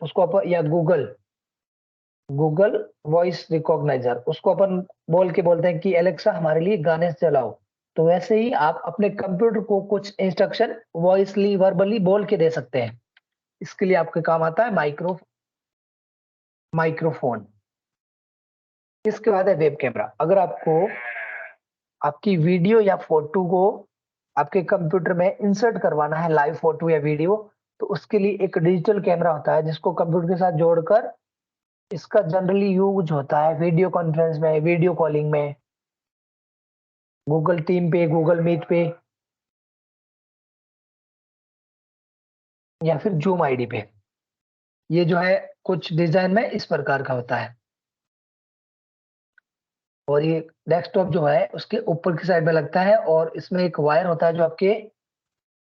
उसको अपन या गूगल वॉइस रिकॉग्नाइजर, उसको अपन बोल के बोलते हैं कि एलेक्सा हमारे लिए गाने चलाओ। तो वैसे ही आप अपने कंप्यूटर को कुछ इंस्ट्रक्शन वॉइसली वर्बली बोल के दे सकते हैं। इसके लिए आपके काम आता है माइक्रोफोन। इसके बाद है वेब कैमरा। अगर आपको आपकी वीडियो या फोटो को आपके कंप्यूटर में इंसर्ट करवाना है, लाइव फोटो या वीडियो, तो उसके लिए एक डिजिटल कैमरा होता है जिसको कंप्यूटर के साथ जोड़कर इसका जनरली यूज होता है वीडियो कॉन्फ्रेंस में, वीडियो कॉलिंग में, गूगल टीम पे, गूगल मीट पे या फिर जूम आईडी पे। ये जो है कुछ डिजाइन में इस प्रकार का होता है। और ये डेस्कटॉप जो है उसके ऊपर की साइड में लगता है और इसमें एक वायर होता है जो आपके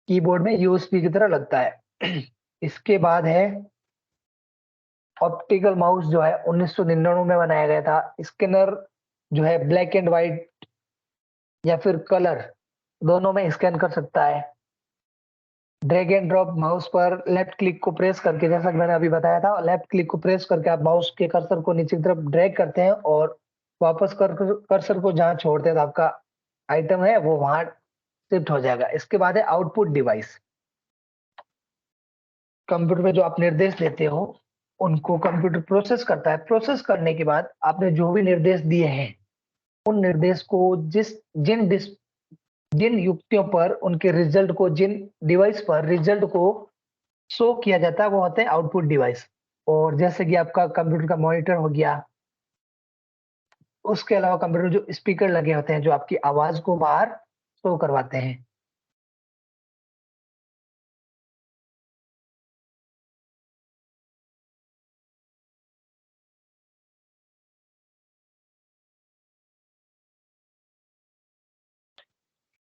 कीबोर्ड में यूएसबी की तरह लगता है। इसके बाद है ऑप्टिकल माउस जो है 1999 में बनाया गया था। स्कैनर जो है ब्लैक एंड व्हाइट या फिर कलर दोनों में स्कैन कर सकता है। ड्रैग एंड ड्रॉप माउस पर लेफ्ट क्लिक को प्रेस करके, जैसा कि मैंने अभी बताया था, लेफ्ट क्लिक को प्रेस करके आप माउस के कर्सर को नीचे की तरफ ड्रैग करते हैं और वापस कर्सर को जहां छोड़ते हैं तो आपका आइटम है वो वहां शिफ्ट हो जाएगा। इसके बाद है आउटपुट डिवाइस। कंप्यूटर में जो आप निर्देश देते हो उनको कंप्यूटर प्रोसेस करता है। प्रोसेस करने के बाद आपने जो भी निर्देश दिए हैं उन निर्देश को जिन जिन युक्तियों पर उनके रिजल्ट को, जिन डिवाइस पर रिजल्ट को शो किया जाता है वो होते हैं आउटपुट डिवाइस। और जैसे कि आपका कंप्यूटर का मॉनिटर हो गया, उसके अलावा कंप्यूटर जो स्पीकर लगे होते हैं जो आपकी आवाज को बाहर शो करवाते हैं।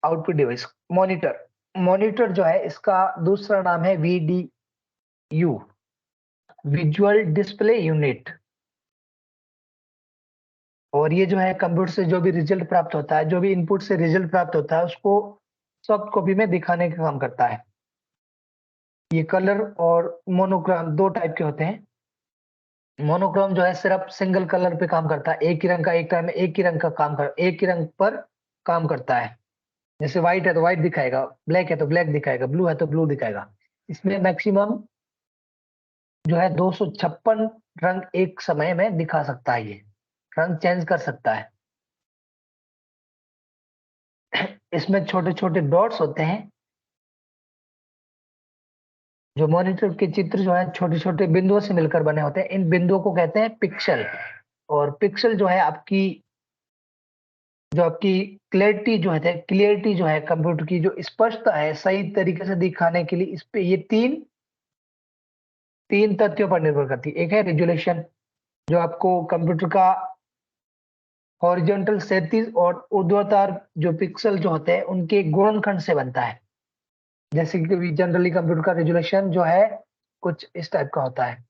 आउटपुट डिवाइस मॉनिटर, मॉनिटर जो है इसका दूसरा नाम है वीडीयू, विजुअल डिस्प्ले यूनिट। और ये जो है कंप्यूटर से जो भी रिजल्ट प्राप्त होता है, जो भी इनपुट से रिजल्ट प्राप्त होता है उसको सॉफ्ट कॉपी में दिखाने का काम करता है। ये कलर और मोनोक्रोम दो टाइप के होते हैं। मोनोक्रोम जो है सिर्फ सिंगल कलर पे काम करता है, एक ही रंग का एक टाइम में एक ही रंग का एक ही रंग पर काम करता है। जैसे व्हाइट है तो व्हाइट दिखाएगा, ब्लैक है तो ब्लैक दिखाएगा, ब्लू है तो ब्लू दिखाएगा। इसमें मैक्सिमम जो है 256 रंग एक समय में दिखा सकता है, ये रंग चेंज कर सकता है। इसमें छोटे छोटे डॉट्स होते हैं। जो मॉनिटर के चित्र जो है छोटे छोटे बिंदुओं से मिलकर बने होते हैं, इन बिंदुओं को कहते हैं पिक्सल। और पिक्सल जो है आपकी, जो आपकी क्लैरिटी जो है, क्लियरिटी जो है कंप्यूटर की जो स्पष्टता है सही तरीके से दिखाने के लिए इस पे ये तीन तीन तथ्यों पर निर्भर करती है। एक है रेजोल्यूशन, जो आपको कंप्यूटर का हॉरिजॉन्टल क्षैतिज और ऊर्ध्वाधर जो पिक्सल जो होते हैं उनके गुणनखंड से बनता है। जैसे कि जनरली कंप्यूटर का रेजोल्यूशन जो है कुछ इस टाइप का होता है।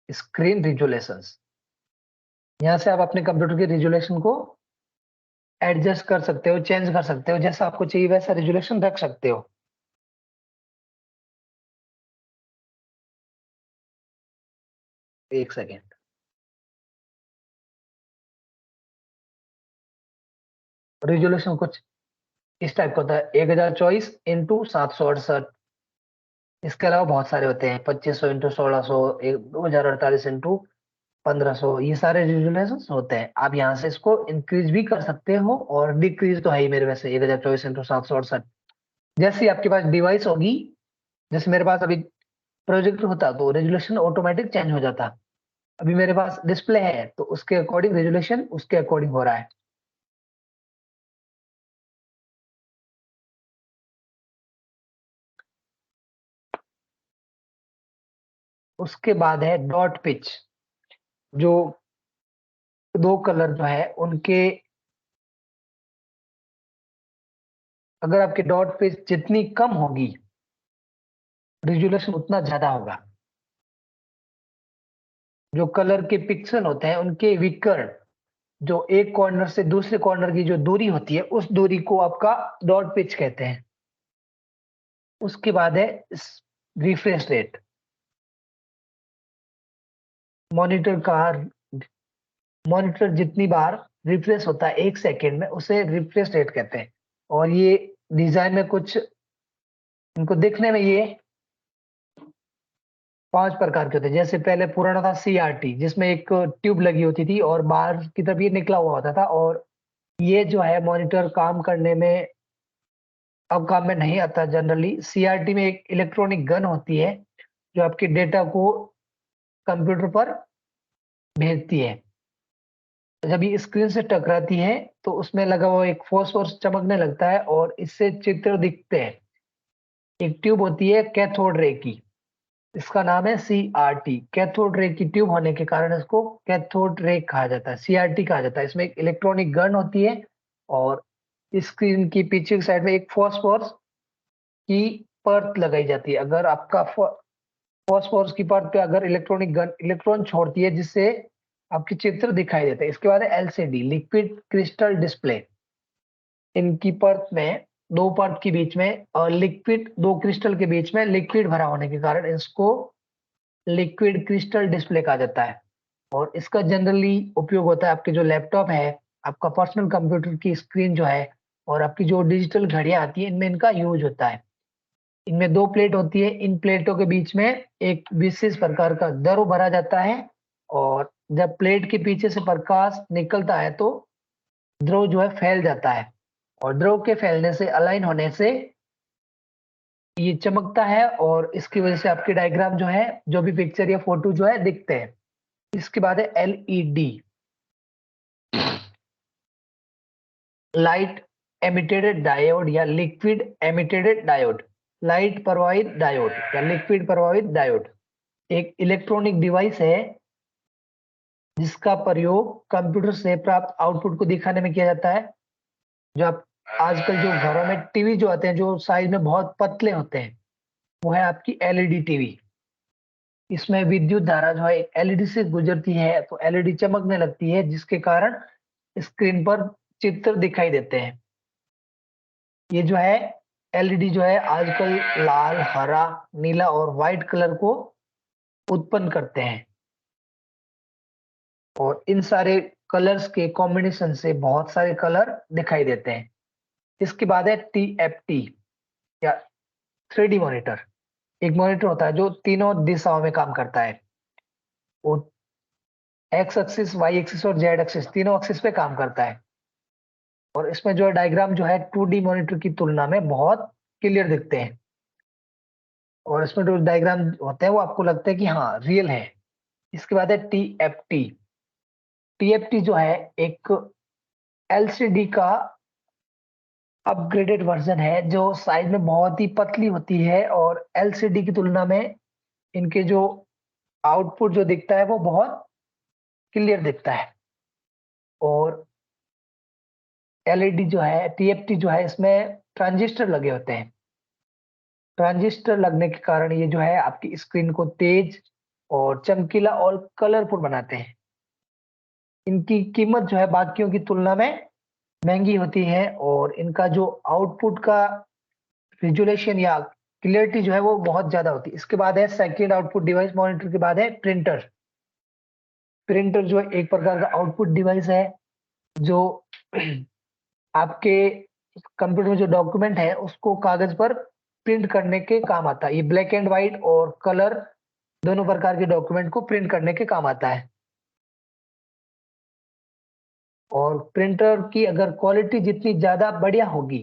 स्क्रीन रिजोल्यूशन, यहाँ से आप अपने कंप्यूटर के रिजोल्यूशन को एडजस्ट कर सकते हो, चेंज कर सकते हो, जैसा आपको चाहिए वैसा रिजोल्यूशन रख सकते हो। एक सेकेंड। रिजोल्यूशन कुछ इस टाइप का होता है, 1024 इंटू 768। इसके अलावा बहुत सारे होते हैं, 2500 इंटू 1600, 2048 इंटू 1500। ये सारे रिजोल्यूशन होते हैं। आप यहाँ से इसको इंक्रीज भी कर सकते हो और डिक्रीज तो है ही मेरे वैसे 1024 इंटू 768। जैसे ही आपके पास डिवाइस होगी, जैसे मेरे पास अभी प्रोजेक्टर होता तो रेजोल्यूशन ऑटोमेटिक चेंज हो जाता। अभी मेरे पास डिस्प्ले है तो उसके अकॉर्डिंग रेजोल्यूशन उसके अकॉर्डिंग हो रहा है। उसके बाद है डॉट पिच, जो दो कलर जो है उनके, अगर आपके डॉट पिच जितनी कम होगी रिजोल्यूशन उतना ज्यादा होगा। जो कलर के पिक्सल होते हैं उनके विकर्ण, जो एक कॉर्नर से दूसरे कॉर्नर की जो दूरी होती है उस दूरी को आपका डॉट पिच कहते हैं। उसके बाद है रिफ्रेश रेट। मॉनिटर का मॉनिटर जितनी बार रिफ्रेश होता है एक सेकेंड में उसे रिफ्रेश रेट कहते हैं। और ये डिजाइन में कुछ, इनको देखने में ये 5 प्रकार के होते हैं। जैसे पहले पुराना था सीआरटी, जिसमें एक ट्यूब लगी होती थी और बाहर की तरफ ये निकला हुआ होता था। और ये जो है मॉनिटर काम करने में अब काम में नहीं आता। जनरली सीआरटी में एक इलेक्ट्रॉनिक गन होती है जो आपके डेटा को कंप्यूटर पर भेजती है। जब ये स्क्रीन से टकराती है तो उसमें लगा हुआ एक फॉस्फोरस चमकने लगता है और इससे चित्र दिखते हैं। एक ट्यूब होती है कैथोड रे की, इसका नाम है सीआरटी। कैथोड रे की ट्यूब होने के कारण इसको कैथोड रे कहा जाता है, सीआरटी कहा जाता है। इसमें एक इलेक्ट्रॉनिक गन होती है और स्क्रीन की पीछे की साइड में एक फॉस्फोरस की परत लगाई जाती है। अगर आपका फॉस्फोरस की परत पे अगर इलेक्ट्रॉनिक गन इलेक्ट्रॉन छोड़ती है जिससे आपके चित्र दिखाई देते हैं। इसके बाद है एलसीडी, लिक्विड क्रिस्टल डिस्प्ले। इनकी परत में, दो परत के बीच में और लिक्विड, दो क्रिस्टल के बीच में लिक्विड भरा होने के कारण इसको लिक्विड क्रिस्टल डिस्प्ले कहा जाता है। और इसका जनरली उपयोग होता है आपके जो लैपटॉप है, आपका पर्सनल कंप्यूटर की स्क्रीन जो है और आपकी जो डिजिटल घड़ियां आती है इनमें इनका यूज होता है। इनमें 2 प्लेट होती है। इन प्लेटों के बीच में एक विशेष प्रकार का द्रव भरा जाता है और जब प्लेट के पीछे से प्रकाश निकलता है तो द्रव जो है फैल जाता है और द्रव के फैलने से अलाइन होने से ये चमकता है और इसकी वजह से आपके डायग्राम जो है, जो भी पिक्चर या फोटो जो है दिखते हैं। इसके बाद है एलईडी, लाइट एमिटेड डायोड या लिक्विड एमिटेड डायोड। लाइट प्रवाहित डायोड या लिक्विड प्रवाहित डायोड एक इलेक्ट्रॉनिक डिवाइस है जिसका प्रयोग कंप्यूटर से प्राप्त आउटपुट को दिखाने में किया जाता है। जो आप आजकल जो घरों में टीवी जो आते हैं जो साइज में बहुत पतले होते हैं, वो है आपकी एलईडी टीवी। इसमें विद्युत धारा जो है एलईडी से गुजरती है तो एलईडी चमकने लगती है जिसके कारण स्क्रीन पर चित्र दिखाई देते हैं। ये जो है एलईडी जो है आजकल लाल, हरा, नीला और व्हाइट कलर को उत्पन्न करते हैं और इन सारे कलर्स के कॉम्बिनेशन से बहुत सारे कलर दिखाई देते हैं। इसके बाद है टीएफटी या 3D मॉनिटर। एक मॉनिटर होता है जो तीनों दिशाओं में काम करता है। वो एक्स एक्सिस, वाई एक्सिस और जेड एक्सिस तीनों एक्सिस पे काम करता है और इसमें जो है डायग्राम जो है 2D मॉनिटर की तुलना में बहुत क्लियर दिखते हैं और इसमें जो डायग्राम होते हैं वो आपको लगता है कि हाँ रियल है। इसके बाद है टीएफटी। टीएफटी जो है एक एलसीडी का अपग्रेडेड वर्जन है जो साइज में बहुत ही पतली होती है और एलसीडी की तुलना में इनके जो आउटपुट जो दिखता है वो बहुत क्लियर दिखता है। और एलईडी जो है, टीएफटी जो है, इसमें ट्रांजिस्टर लगे होते हैं। ट्रांजिस्टर लगने के कारण ये जो है आपकी स्क्रीन को तेज और चमकीला और कलरफुल बनाते हैं। इनकी कीमत जो है बाकियों की तुलना में महंगी होती है और इनका जो आउटपुट का रिजोल्यूशन या क्लियरिटी जो है वो बहुत ज्यादा होती है। इसके बाद है सेकंड आउटपुट डिवाइस मॉनिटर के बाद है प्रिंटर। प्रिंटर जो है एक प्रकार का आउटपुट डिवाइस है जो आपके कंप्यूटर में जो डॉक्यूमेंट है उसको कागज पर प्रिंट करने के काम आता है। ये ब्लैक एंड व्हाइट और कलर दोनों प्रकार के डॉक्यूमेंट को प्रिंट करने के काम आता है। और प्रिंटर की अगर क्वालिटी जितनी ज्यादा बढ़िया होगी,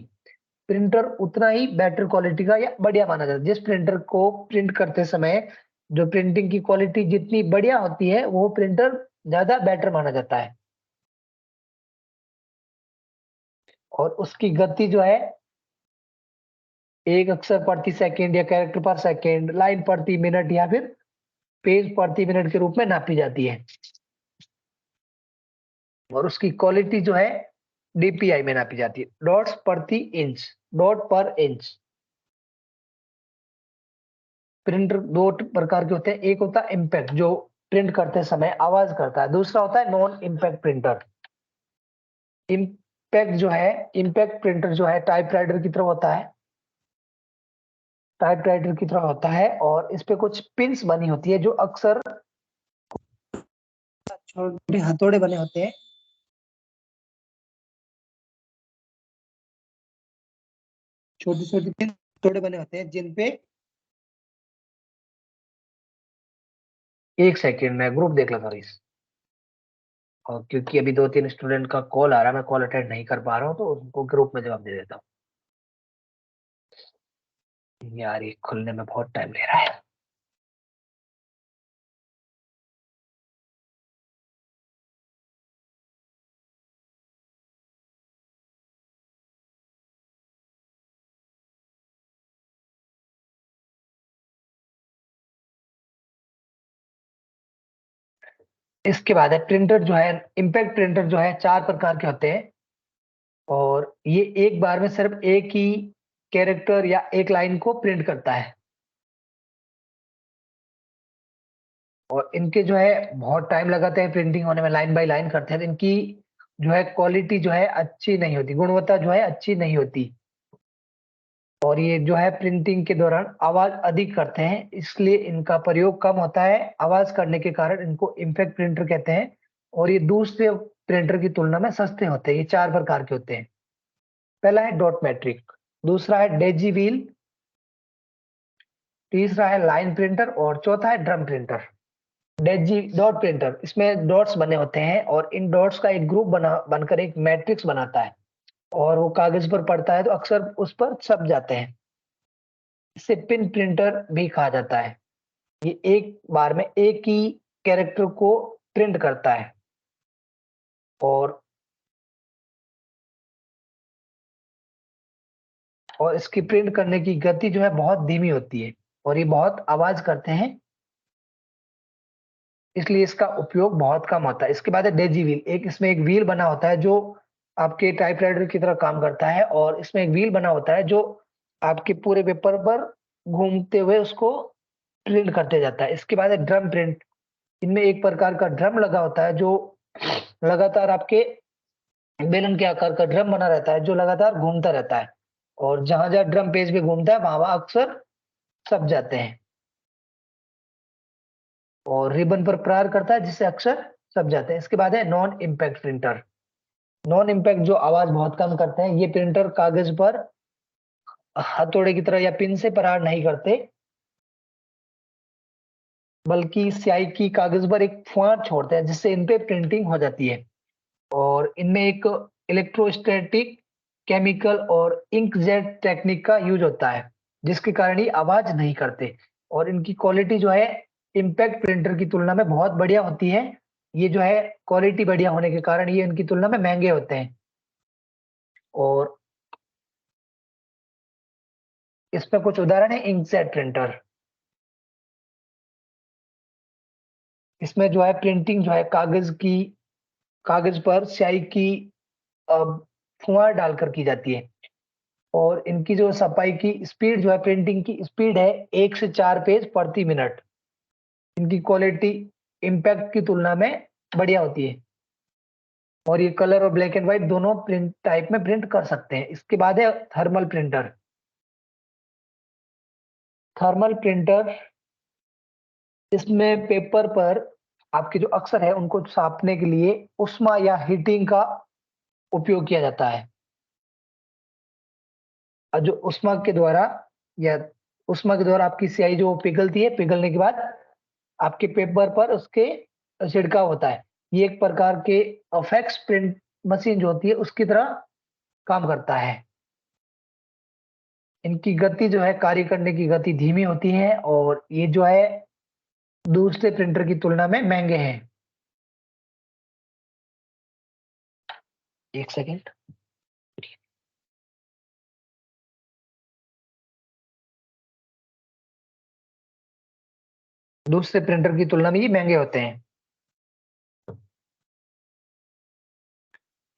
प्रिंटर उतना ही बेटर क्वालिटी का या बढ़िया माना जाता है। जिस प्रिंटर को प्रिंट करते समय जो प्रिंटिंग की क्वालिटी जितनी बढ़िया होती है वो प्रिंटर ज्यादा बेटर माना जाता है और उसकी गति जो है एक अक्षर प्रति सेकंड या कैरेक्टर पर सेकंड, लाइन प्रति मिनट या फिर पेज प्रति मिनट के रूप में नापी जाती है और उसकी क्वालिटी जो है डीपीआई में नापी जाती है, डॉट्स प्रति इंच, डॉट पर इंच। प्रिंटर दो प्रकार के होते हैं, एक होता है इम्पैक्ट जो प्रिंट करते समय आवाज करता है, दूसरा होता है नॉन इम्पैक्ट प्रिंटर। इम्पैक्ट जो है, इम्पैक्ट प्रिंटर जो है टाइपराइटर की तरह होता है, टाइपराइटर की तरह होता है और इस पे कुछ पिन्स बनी होती है जो अक्सर छोटे हथौड़े बने होते हैं। छोटे छोटे पिन हथौड़े बने होते हैं जिन पे, एक सेकेंड में ग्रुप देख लेता हूँ इस, और क्योंकि अभी 2-3 स्टूडेंट का कॉल आ रहा है, मैं कॉल अटेंड नहीं कर पा रहा हूँ तो उनको ग्रुप में जवाब दे देता हूँ। यार ये खुलने में बहुत टाइम ले रहा है। इसके बाद है प्रिंटर जो है, इम्पैक्ट प्रिंटर जो है 4 प्रकार के होते हैं और ये एक बार में सिर्फ एक ही कैरेक्टर या एक लाइन को प्रिंट करता है और इनके जो है बहुत टाइम लगाते हैं प्रिंटिंग होने में, लाइन बाय लाइन करते हैं तो इनकी जो है क्वालिटी जो है अच्छी नहीं होती, गुणवत्ता जो है अच्छी नहीं होती और ये जो है प्रिंटिंग के दौरान आवाज अधिक करते हैं इसलिए इनका प्रयोग कम होता है। आवाज करने के कारण इनको इम्पैक्ट प्रिंटर कहते हैं और ये दूसरे प्रिंटर की तुलना में सस्ते होते हैं। ये 4 प्रकार के होते हैं। पहला है डॉट मैट्रिक, दूसरा है डेजी व्हील, तीसरा है लाइन प्रिंटर और चौथा है drum printer. Daisy dot printer, इसमें डॉट्स बने होते हैं और इन डॉट्स का एक ग्रुप बनकर एक मैट्रिक्स बनाता है और वो कागज पर पड़ता है तो अक्सर उस पर छप जाते हैं। इसे पिन प्रिंटर भी कहा जाता है। ये एक बार में एक ही कैरेक्टर को प्रिंट करता है और इसकी प्रिंट करने की गति जो है बहुत धीमी होती है और ये बहुत आवाज करते हैं, इसलिए इसका उपयोग बहुत कम होता है। इसके बाद है डेजी व्हील। एक इसमें एक व्हील बना होता है जो आपके टाइपराइटर की तरह काम करता है और इसमें एक व्हील बना होता है जो आपके पूरे पेपर पर घूमते हुए उसको प्रिंट करते जाता है। इसके बाद है ड्रम प्रिंट। इनमें एक प्रकार का ड्रम लगा होता है जो लगातार आपके बेलन के आकार का ड्रम बना रहता है जो लगातार घूमता रहता है और जहां जहां ड्रम पेज पे घूमता है वहां वहां अक्सर छप जाते हैं और रिबन पर प्रहार करता है जिससे अक्सर छप जाते हैं। इसके बाद है non impact printer. Non impact जो आवाज बहुत कम करते हैं, ये प्रिंटर कागज पर हथौड़े की तरह या पिन से प्रहार नहीं करते, बल्कि स्याही की कागज पर एक फुहार छोड़ते हैं जिससे इन पे प्रिंटिंग हो जाती है और इनमें एक इलेक्ट्रोस्टैटिक, केमिकल और इंकजेट टेक्निक का यूज होता है जिसके कारण ये आवाज नहीं करते और इनकी क्वालिटी जो है इम्पैक्ट प्रिंटर की तुलना में बहुत बढ़िया होती है। ये जो है क्वालिटी बढ़िया होने के कारण ये इनकी तुलना में महंगे होते हैं और इसमें कुछ उदाहरण है इंकजेट प्रिंटर। इसमें जो है प्रिंटिंग जो है कागज पर स्याही की अ, फुहार डालकर की जाती है और इनकी जो छपाई की स्पीड जो है, प्रिंटिंग की स्पीड है 1 से 4 पेज प्रति मिनट। इनकी क्वालिटी इम्पैक्ट की तुलना में बढ़िया होती है और ये कलर और ब्लैक एंड व्हाइट दोनों प्रिंट टाइप में प्रिंट कर सकते हैं। इसके बाद है थर्मल प्रिंटर। थर्मल प्रिंटर, इसमें पेपर पर आपके जो अक्षर है उनको छापने के लिए उष्मा या हीटिंग का उपयोग किया जाता है। और जो उष्मा के द्वारा आपकी स्याही जो पिघलती है, पिघलने के बाद आपके पेपर पर उसके छिड़काव होता है। ये एक प्रकार के अफेक्स प्रिंट मशीन जो होती है उसकी तरह काम करता है। इनकी गति जो है, कार्य करने की गति धीमी होती है और ये जो है दूसरे प्रिंटर की तुलना में महंगे हैं। एक सेकेंड। दूसरे प्रिंटर की तुलना में ये महंगे होते हैं।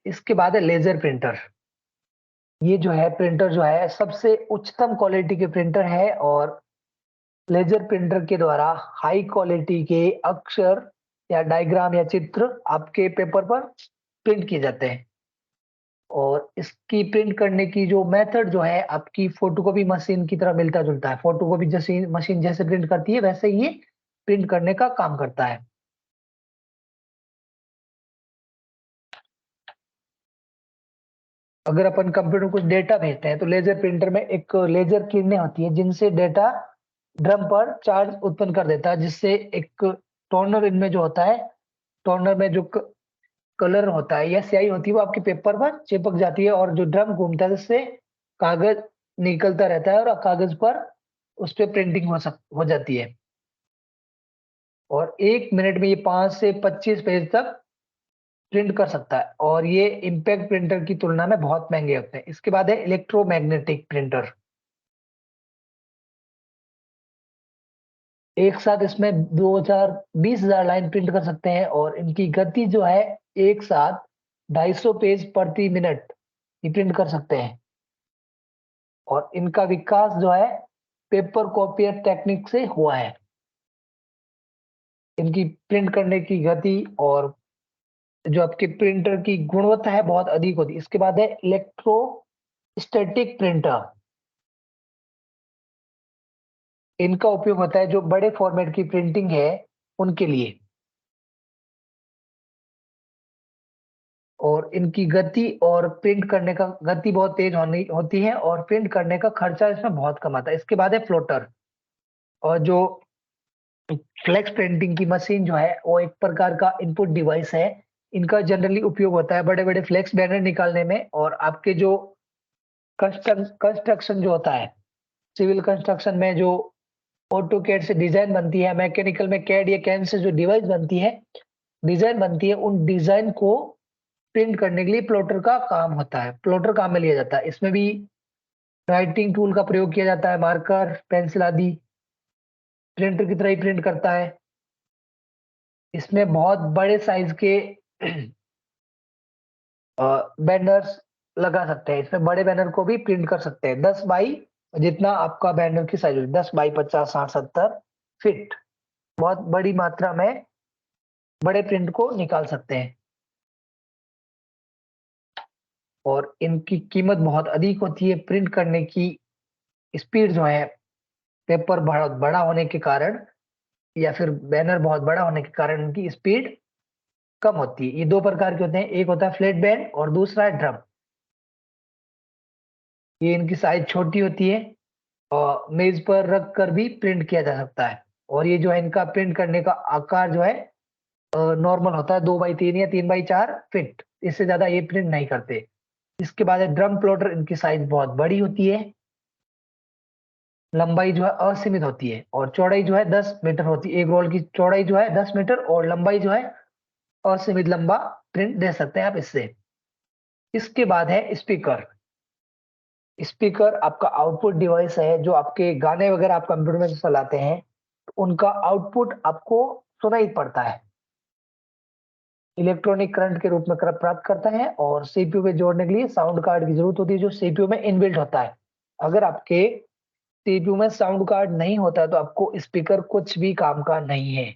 इसके बाद है लेजर प्रिंटर। ये जो है प्रिंटर जो है सबसे उच्चतम क्वालिटी के प्रिंटर है और लेजर प्रिंटर के द्वारा हाई क्वालिटी के अक्षर या डायग्राम या चित्र आपके पेपर पर प्रिंट किए जाते हैं और इसकी प्रिंट करने की जो मेथड जो है आपकी फोटोकॉपी मशीन की तरह मिलता जुलता है। फोटोकॉपी जैसी मशीन जैसे प्रिंट करती है वैसे ही ये प्रिंट करने का काम करता है। अगर अपन कंप्यूटर को कुछ डेटा भेजते हैं तो लेजर प्रिंटर में एक लेजर किरणें होती है जिनसे डेटा ड्रम पर चार्ज उत्पन्न कर देता है, जिससे एक टोनर इनमें जो होता है, टोनर में जो कलर होता है या स्याही होती है वो आपके पेपर पर चिपक जाती है और जो ड्रम घूमता है जिससे कागज निकलता रहता है और कागज पर उस पर प्रिंटिंग हो जाती है और 1 मिनट में ये 5 से 25 पेज तक प्रिंट कर सकता है और ये इम्पैक्ट प्रिंटर की तुलना में बहुत महंगे होते हैं। इसके बाद है इलेक्ट्रोमैग्नेटिक प्रिंटर। एक साथ इसमें 2000 लाइन प्रिंट कर सकते हैं और इनकी गति जो है एक साथ 250 पेज प्रति मिनट ये प्रिंट कर सकते हैं और इनका विकास जो है पेपर कॉपियर टेक्निक से हुआ है। इनकी प्रिंट करने की गति और जो आपके प्रिंटर की गुणवत्ता है बहुत अधिक होती है। इसके बाद है इलेक्ट्रोस्टैटिक प्रिंटर। इनका उपयोग होता है जो बड़े फॉर्मेट की प्रिंटिंग है उनके लिए और इनकी गति और प्रिंट करने का गति बहुत तेज होती है और प्रिंट करने का खर्चा इसमें बहुत कम आता है। इसके बाद है फ्लोटर। और जो फ्लेक्स प्रिंटिंग की मशीन जो है वो एक प्रकार का इनपुट डिवाइस है। इनका जनरली उपयोग होता है बड़े बड़े फ्लेक्स बैनर निकालने में, और आपके जो कंस्ट्रक्शन जो होता है, सिविल कंस्ट्रक्शन में जो ऑटो कैड से डिजाइन बनती है, मैकेनिकल में कैड या कैम से जो डिवाइस बनती है, डिजाइन बनती है, उन डिजाइन को प्रिंट करने के लिए प्लॉटर का काम होता है, प्लॉटर काम में लिया जाता है। इसमें भी राइटिंग टूल का प्रयोग किया जाता है, मार्कर, पेंसिल आदि प्रिंटर की तरह ही प्रिंट करता है। इसमें बहुत बड़े साइज के बैनर्स लगा सकते हैं, इसमें बड़े बैनर को भी प्रिंट कर सकते हैं 10 बाई, जितना आपका बैनर की साइज होगी 10 बाई 50 60 70 फीट, बहुत बड़ी मात्रा में बड़े प्रिंट को निकाल सकते हैं। और इनकी कीमत बहुत अधिक होती है। प्रिंट करने की स्पीड जो है, पेपर बहुत बड़ा होने के कारण या फिर बैनर बहुत बड़ा होने के कारण इनकी स्पीड कम होती है। ये दो प्रकार के होते हैं, एक होता है फ्लैट बैन और दूसरा है ड्रम। ये इनकी साइज छोटी होती है और मेज पर रख कर भी प्रिंट किया जा सकता है। और ये जो है इनका प्रिंट करने का आकार जो है नॉर्मल होता है 2x3 या 3x4 फीट, इससे ज्यादा ये प्रिंट नहीं करते। इसके बाद है ड्रम प्लॉटर। इनकी साइज बहुत बड़ी होती है, लंबाई जो है असीमित होती है और चौड़ाई जो है 10 मीटर होती है। एक रोल की चौड़ाई जो है 10 मीटर और लंबाई जो है असीमित लंबा प्रिंट दे सकते हैं आप इससे। इसके बाद है स्पीकर। स्पीकर आपका आउटपुट डिवाइस है, जो आपके गाने वगैरह आप कंप्यूटर में चलाते हैं तो उनका आउटपुट आपको सुनाई पड़ता है, इलेक्ट्रॉनिक करंट के रूप में प्राप्त करता है। और सीपीयू में जोड़ने के लिए साउंड कार्ड की जरूरत होती है, जो सीपीयू में इनबिल्ट होता है। अगर आपके सीपीयू में साउंड कार्ड नहीं होता है तो आपको स्पीकर कुछ भी काम का नहीं है।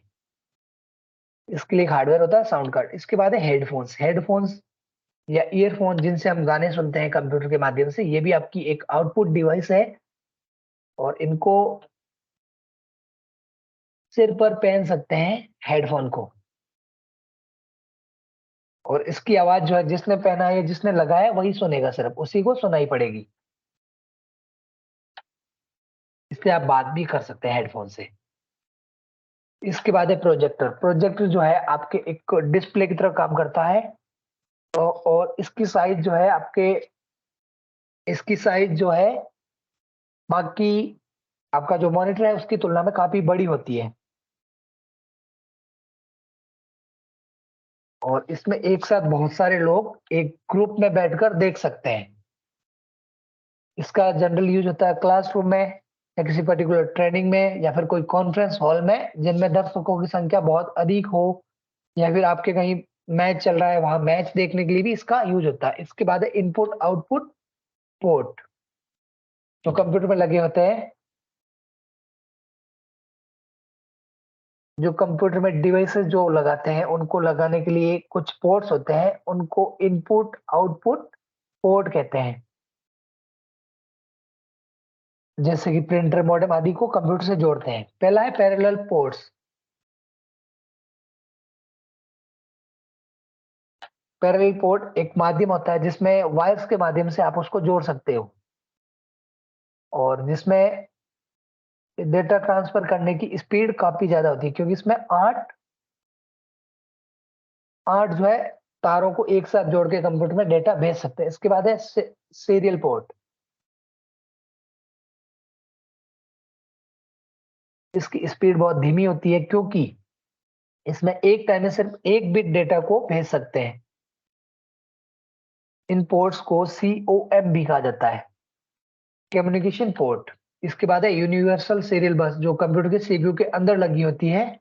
इसके लिए एक हार्डवेयर होता है साउंड कार्ड। इसके बाद है हेडफोन्स। हेडफोन्स या ईयरफोन जिनसे हम गाने सुनते हैं कंप्यूटर के माध्यम से, ये भी आपकी एक आउटपुट डिवाइस है और इनको सिर पर पहन सकते हैं हेडफोन को। और इसकी आवाज जो है जिसने पहना है, जिसने लगाया वही सुनेगा, सिर्फ उसी को सुनाई पड़ेगी। इससे आप बात भी कर सकते हैं हेडफोन से। इसके बाद है प्रोजेक्टर। प्रोजेक्टर जो है आपके एक डिस्प्ले की तरह काम करता है और इसकी साइज जो है बाकी आपका जो मॉनिटर है उसकी तुलना में काफी बड़ी होती है। और इसमें एक साथ बहुत सारे लोग एक ग्रुप में बैठकर देख सकते हैं। इसका जनरल यूज होता है क्लासरूम में या किसी पर्टिकुलर ट्रेनिंग में या फिर कोई कॉन्फ्रेंस हॉल में जिनमें दर्शकों की संख्या बहुत अधिक हो, या फिर आपके कहीं मैच चल रहा है वहां मैच देखने के लिए भी इसका यूज होता है। इसके बाद है इनपुट आउटपुट पोर्ट, जो कंप्यूटर में लगे होते हैं। जो कंप्यूटर में डिवाइसेस जो लगाते हैं उनको लगाने के लिए कुछ पोर्ट्स होते हैं, उनको इनपुट आउटपुट पोर्ट कहते हैं। जैसे कि प्रिंटर मॉडेम आदि को कंप्यूटर से जोड़ते हैं। पहला है पैरेलल पोर्ट्स। पैरेलल पोर्ट एक माध्यम होता है जिसमें वायर्स के माध्यम से आप उसको जोड़ सकते हो और जिसमें डेटा ट्रांसफर करने की स्पीड काफी ज्यादा होती है, क्योंकि इसमें आठ आठ जो है तारों को एक साथ जोड़ के कंप्यूटर में डेटा भेज सकते हैं। इसके बाद है सीरियल पोर्ट। इसकी स्पीड बहुत धीमी होती है क्योंकि इसमें एक टाइम में सिर्फ एक बिट डेटा को भेज सकते हैं। इन पोर्ट्स को COM भी कहा जाता है, कम्युनिकेशन पोर्ट। इसके बाद है यूनिवर्सल सीरियल बस, जो कंप्यूटर के सीपीयू के अंदर लगी होती है।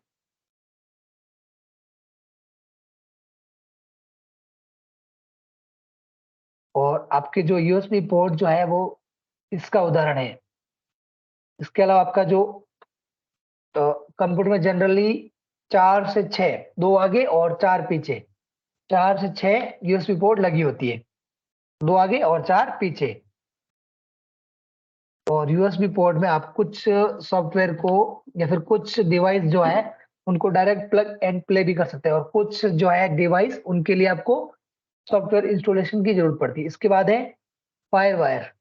और आपके जो यूएसबी पोर्ट जो है वो इसका उदाहरण है। इसके अलावा आपका जो कंप्यूटर में जनरली 4 से 6, 2 आगे और 4 पीछे, 4 से 6 यूएसबी पोर्ट लगी होती है, 2 आगे और 4 पीछे। और यूएसबी पोर्ट में आप कुछ सॉफ्टवेयर को या फिर कुछ डिवाइस जो है उनको डायरेक्ट प्लग एंड प्ले भी कर सकते हैं, और कुछ जो है डिवाइस उनके लिए आपको सॉफ्टवेयर इंस्टॉलेशन की जरूरत पड़ती है। इसके बाद है फायर वायर।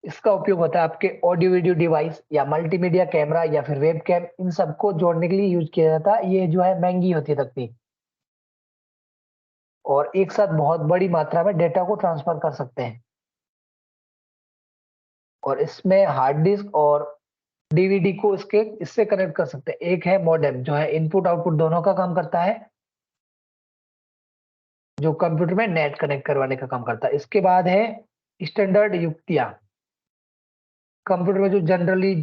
इसका उपयोग होता है आपके ऑडियो वीडियो डिवाइस या मल्टीमीडिया कैमरा या फिर वेब कैम, इन सबको जोड़ने के लिए यूज किया जाता है। ये जो है महंगी होती है तकनीक, और एक साथ बहुत बड़ी मात्रा में डेटा को ट्रांसफर कर सकते हैं। और इसमें हार्ड डिस्क और डीवीडी को इससे कनेक्ट कर सकते हैं। एक है मॉडेम, जो है इनपुट आउटपुट दोनों का काम करता है, जो कंप्यूटर में नेट कनेक्ट करवाने का काम करता है। इसके बाद है स्टैंडर्ड युक्तियां। कंप्यूटर में जो जनरली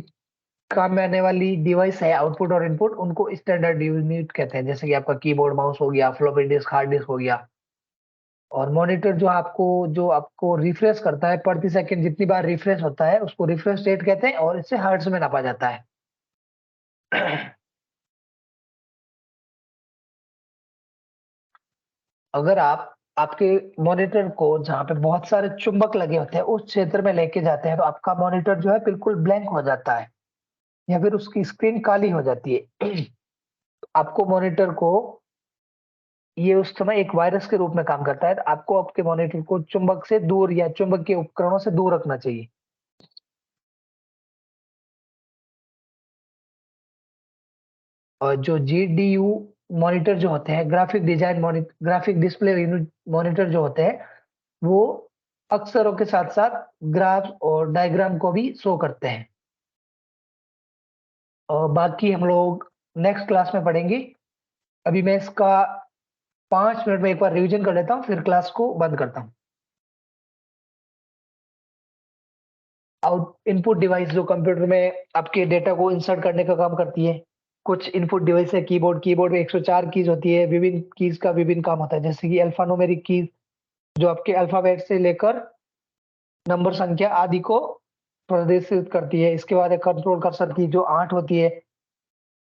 काम में आने वाली डिवाइस है, आउटपुट और इनपुट, उनको स्टैंडर्ड यूनिट कहते हैं, जैसे कि आपका कीबोर्ड माउस हो गया, फ्लॉपी डिस्क, हार्ड डिस्क हो गया। और मॉनिटर जो आपको रिफ्रेश करता है, प्रति सेकंड जितनी बार रिफ्रेश होता है उसको रिफ्रेश रेट कहते हैं, और इससे हर्ट्ज में नापा जाता है। अगर आप आपके मॉनिटर को जहाँ पे बहुत सारे चुंबक लगे होते हैं उस क्षेत्र में लेके जाते हैं, तो आपका मॉनिटर जो है बिल्कुल ब्लैंक हो जाता है, या फिर उसकी स्क्रीन काली हो जाती है। आपको मॉनिटर को, ये उस समय एक वायरस के रूप में काम करता है, तो आपको आपके मॉनिटर को चुंबक से दूर या चुंबक के उपकरणों से दूर रखना चाहिए। और जो जीडीयू मॉनिटर जो होते हैं, ग्राफिक डिस्प्ले यूनिट मॉनिटर जो होते हैं, वो अक्षरों के साथ साथ ग्राफ और डायग्राम को भी शो करते हैं। और बाकी हम लोग नेक्स्ट क्लास में पढ़ेंगे। अभी मैं इसका 5 मिनट में एक बार रिवीजन कर लेता हूँ, फिर क्लास को बंद करता हूँ। आउट इनपुट डिवाइस जो कंप्यूटर में आपके डेटा को इंसर्ट करने का काम करती है। कुछ इनपुट डिवाइस है कीबोर्ड में 104 कीज होती है, विभिन्न कीज का विभिन्न काम होता है, जैसे कि अल्फान्यूमेरिक कीज जो आपके अल्फाबेट से लेकर नंबर संख्या आदि को प्रदर्शित करती है। इसके बाद है कंट्रोल कर्सर की, जो 8 होती है,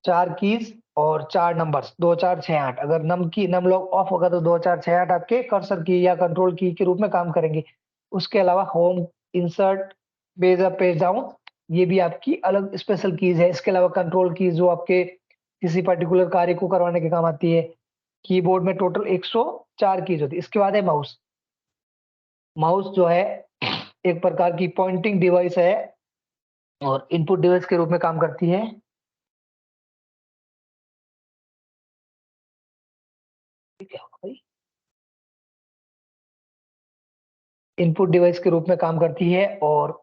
4 कीज और 4 नंबर्स, 2 4 6 8। अगर नम लॉग ऑफ होगा तो 2 4 6 8 आपके कर्सर की या कंट्रोल की के रूप में काम करेंगे। उसके अलावा home, insert, page up, page down, ये भी आपकी अलग स्पेशल कीज है। इसके अलावा कंट्रोल कीज जो आपके किसी पर्टिकुलर कार्य को करवाने के काम आती है। कीबोर्ड में टोटल 104 कीज होती है। इसके बाद है माउस। माउस जो है एक प्रकार की पॉइंटिंग डिवाइस है और इनपुट डिवाइस के रूप में काम करती है। ठीक है भाई, इनपुट डिवाइस के रूप में काम करती है, और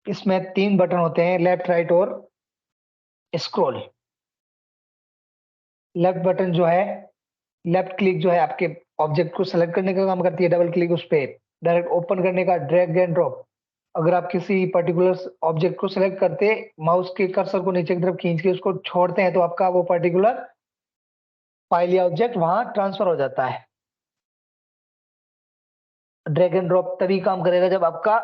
इसमें 3 बटन होते हैं, लेफ्ट, राइट और स्क्रॉल। लेफ्ट बटन जो है, लेफ्ट क्लिक जो है आपके ऑब्जेक्ट को सेलेक्ट करने का काम करती है, डबल क्लिक उस पे डायरेक्ट ओपन करने का, ड्रैग एंड ड्रॉप। अगर आप किसी पर्टिकुलर ऑब्जेक्ट को सेलेक्ट करते, माउस के कर्सर को नीचे की तरफ खींच के उसको छोड़ते हैं, तो आपका वो पर्टिकुलर फाइल या ऑब्जेक्ट वहां ट्रांसफर हो जाता है। ड्रैग एंड ड्रॉप तभी काम करेगा जब आपका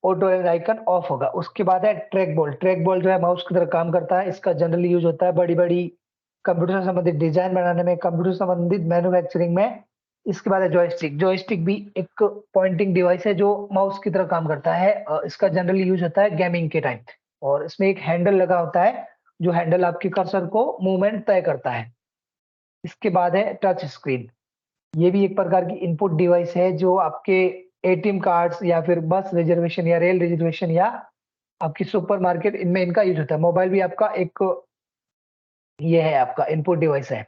ऑटो आइकन ऑफ होगा। उसके बाद है ट्रैक बॉल। ट्रैक बॉल जो है माउस की तरह काम करता है। इसका जनरली यूज होता है बड़ी बड़ी कंप्यूटर से संबंधित डिजाइन बनाने में, कंप्यूटर से संबंधित मैन्युफैक्चरिंग में। इसके बाद है जॉयस्टिक। जॉयस्टिक भी एक पॉइंटिंग डिवाइस है जो माउस की तरह काम करता है। इसका जनरली यूज होता है गेमिंग के टाइम, और इसमें एक हैंडल लगा होता है, जो हैंडल आपके कर्सर को मूवमेंट तय करता है। इसके बाद है टच स्क्रीन। ये भी एक प्रकार की इनपुट डिवाइस है, जो आपके एटीएम कार्ड्स या फिर बस रिजर्वेशन या रेल रिजर्वेशन या आपकी सुपरमार्केट, इनमें इनका यूज होता है। मोबाइल भी आपका एक ये है, आपका इनपुट डिवाइस है।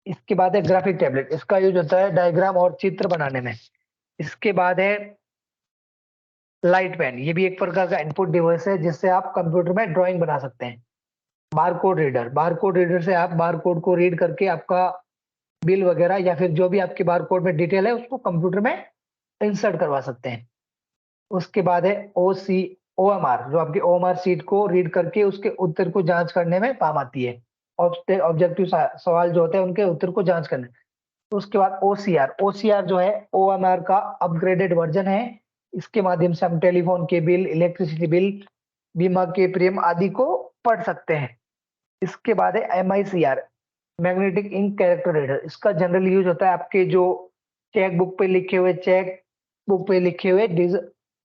इसके बाद है ग्राफिक टैबलेट। इसका यूज होता है डायग्राम और चित्र बनाने में। इसके बाद है लाइट पेन। ये भी एक प्रकार का इनपुट डिवाइस है, जिससे आप कंप्यूटर में ड्राइंग बना सकते हैं। Barcode reader. बारकोड रीडर से आप बारकोड को रीड करके आपका बिल वगैरह या फिर जो भी आपके बारकोड में डिटेल है उसको कंप्यूटर में इंसर्ट करवा सकते हैं। उसके बाद है ओएमआर, जो आपके ओएमआर सीट को रीड करके उसके उत्तर को जांच करने में काम आती है। ऑब्जेक्टिव सवाल जो होते हैं उनके उत्तर को जांच करने। तो उसके बाद ओसीआर। ओसीआर जो है ओएमआर का अपग्रेडेड वर्जन है। इसके माध्यम से हम टेलीफोन के बिल, इलेक्ट्रिसिटी बिल, बीमा के प्रीमियम आदि को पढ़ सकते हैं। इसके बाद है MICR, magnetic ink character reader. इसका जनरल यूज होता है आपके जो चेक बुक पे लिखे हुए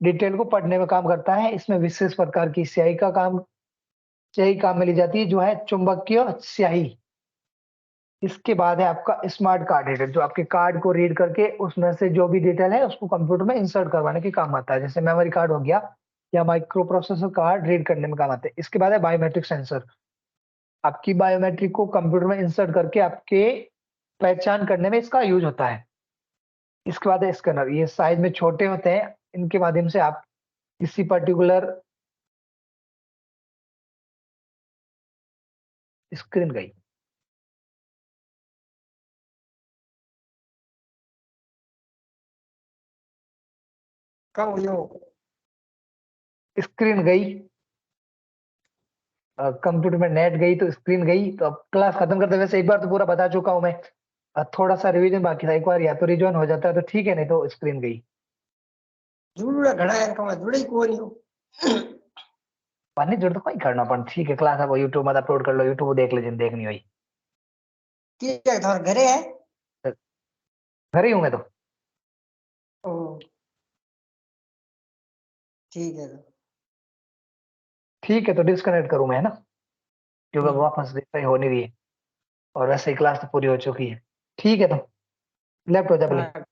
डिटेल को पढ़ने में काम करता है। इसमें विशेष प्रकार की स्याही काम में ली जाती है, जो है चुंबकीय स्याही। इसके बाद है आपका स्मार्ट कार्ड रीडर, जो आपके कार्ड को रीड करके उसमें से जो भी डिटेल है उसको कंप्यूटर में इंसर्ट करवाने के काम आता है, जैसे मेमोरी कार्ड हो गया या माइक्रो प्रोसेसर कार्ड रीड करने में काम आते हैं। इसके बाद है बायोमेट्रिक सेंसर, आपकी बायोमेट्रिक को कंप्यूटर में इंसर्ट करके आपके पहचान करने में इसका यूज होता है। इसके बाद है स्कैनर, ये साइज में छोटे होते हैं, इनके माध्यम से आप किसी पर्टिकुलर स्क्रीन गई कहाँ हुई हो? स्क्रीन गई, कंप्यूटर में नेट गई तो स्क्रीन गई। तो अब क्लास खत्म करते, वैसे एक बार तो पूरा बता चुका हूं मैं, थोड़ा सा रिवीजन बाकी था, एक बार या तो रिजन हो जाता है तो ठीक है, नहीं तो स्क्रीन गई। जुड़ा घड़ा है कहाँ जुड़ा ही कोई नहीं हो। पानी जरूरत कोई करना पड़, ठीक है क्लास आप यूट्यूब में अपलोड कर लो, यूट्यूब देख ले जिन देखनी हुई। क्या था घरे है? घर ही हूं मैं तो। ओ ठीक है तो। ठीक है तो डिस्कनेक्ट करूं मैं, है ना, क्योंकि अब ठीक वापस रिप्लाई हो नहीं रही है और वैसे ही क्लास तो पूरी हो चुकी है। ठीक है तो लेफ्ट हो जा प्लीज। हाँ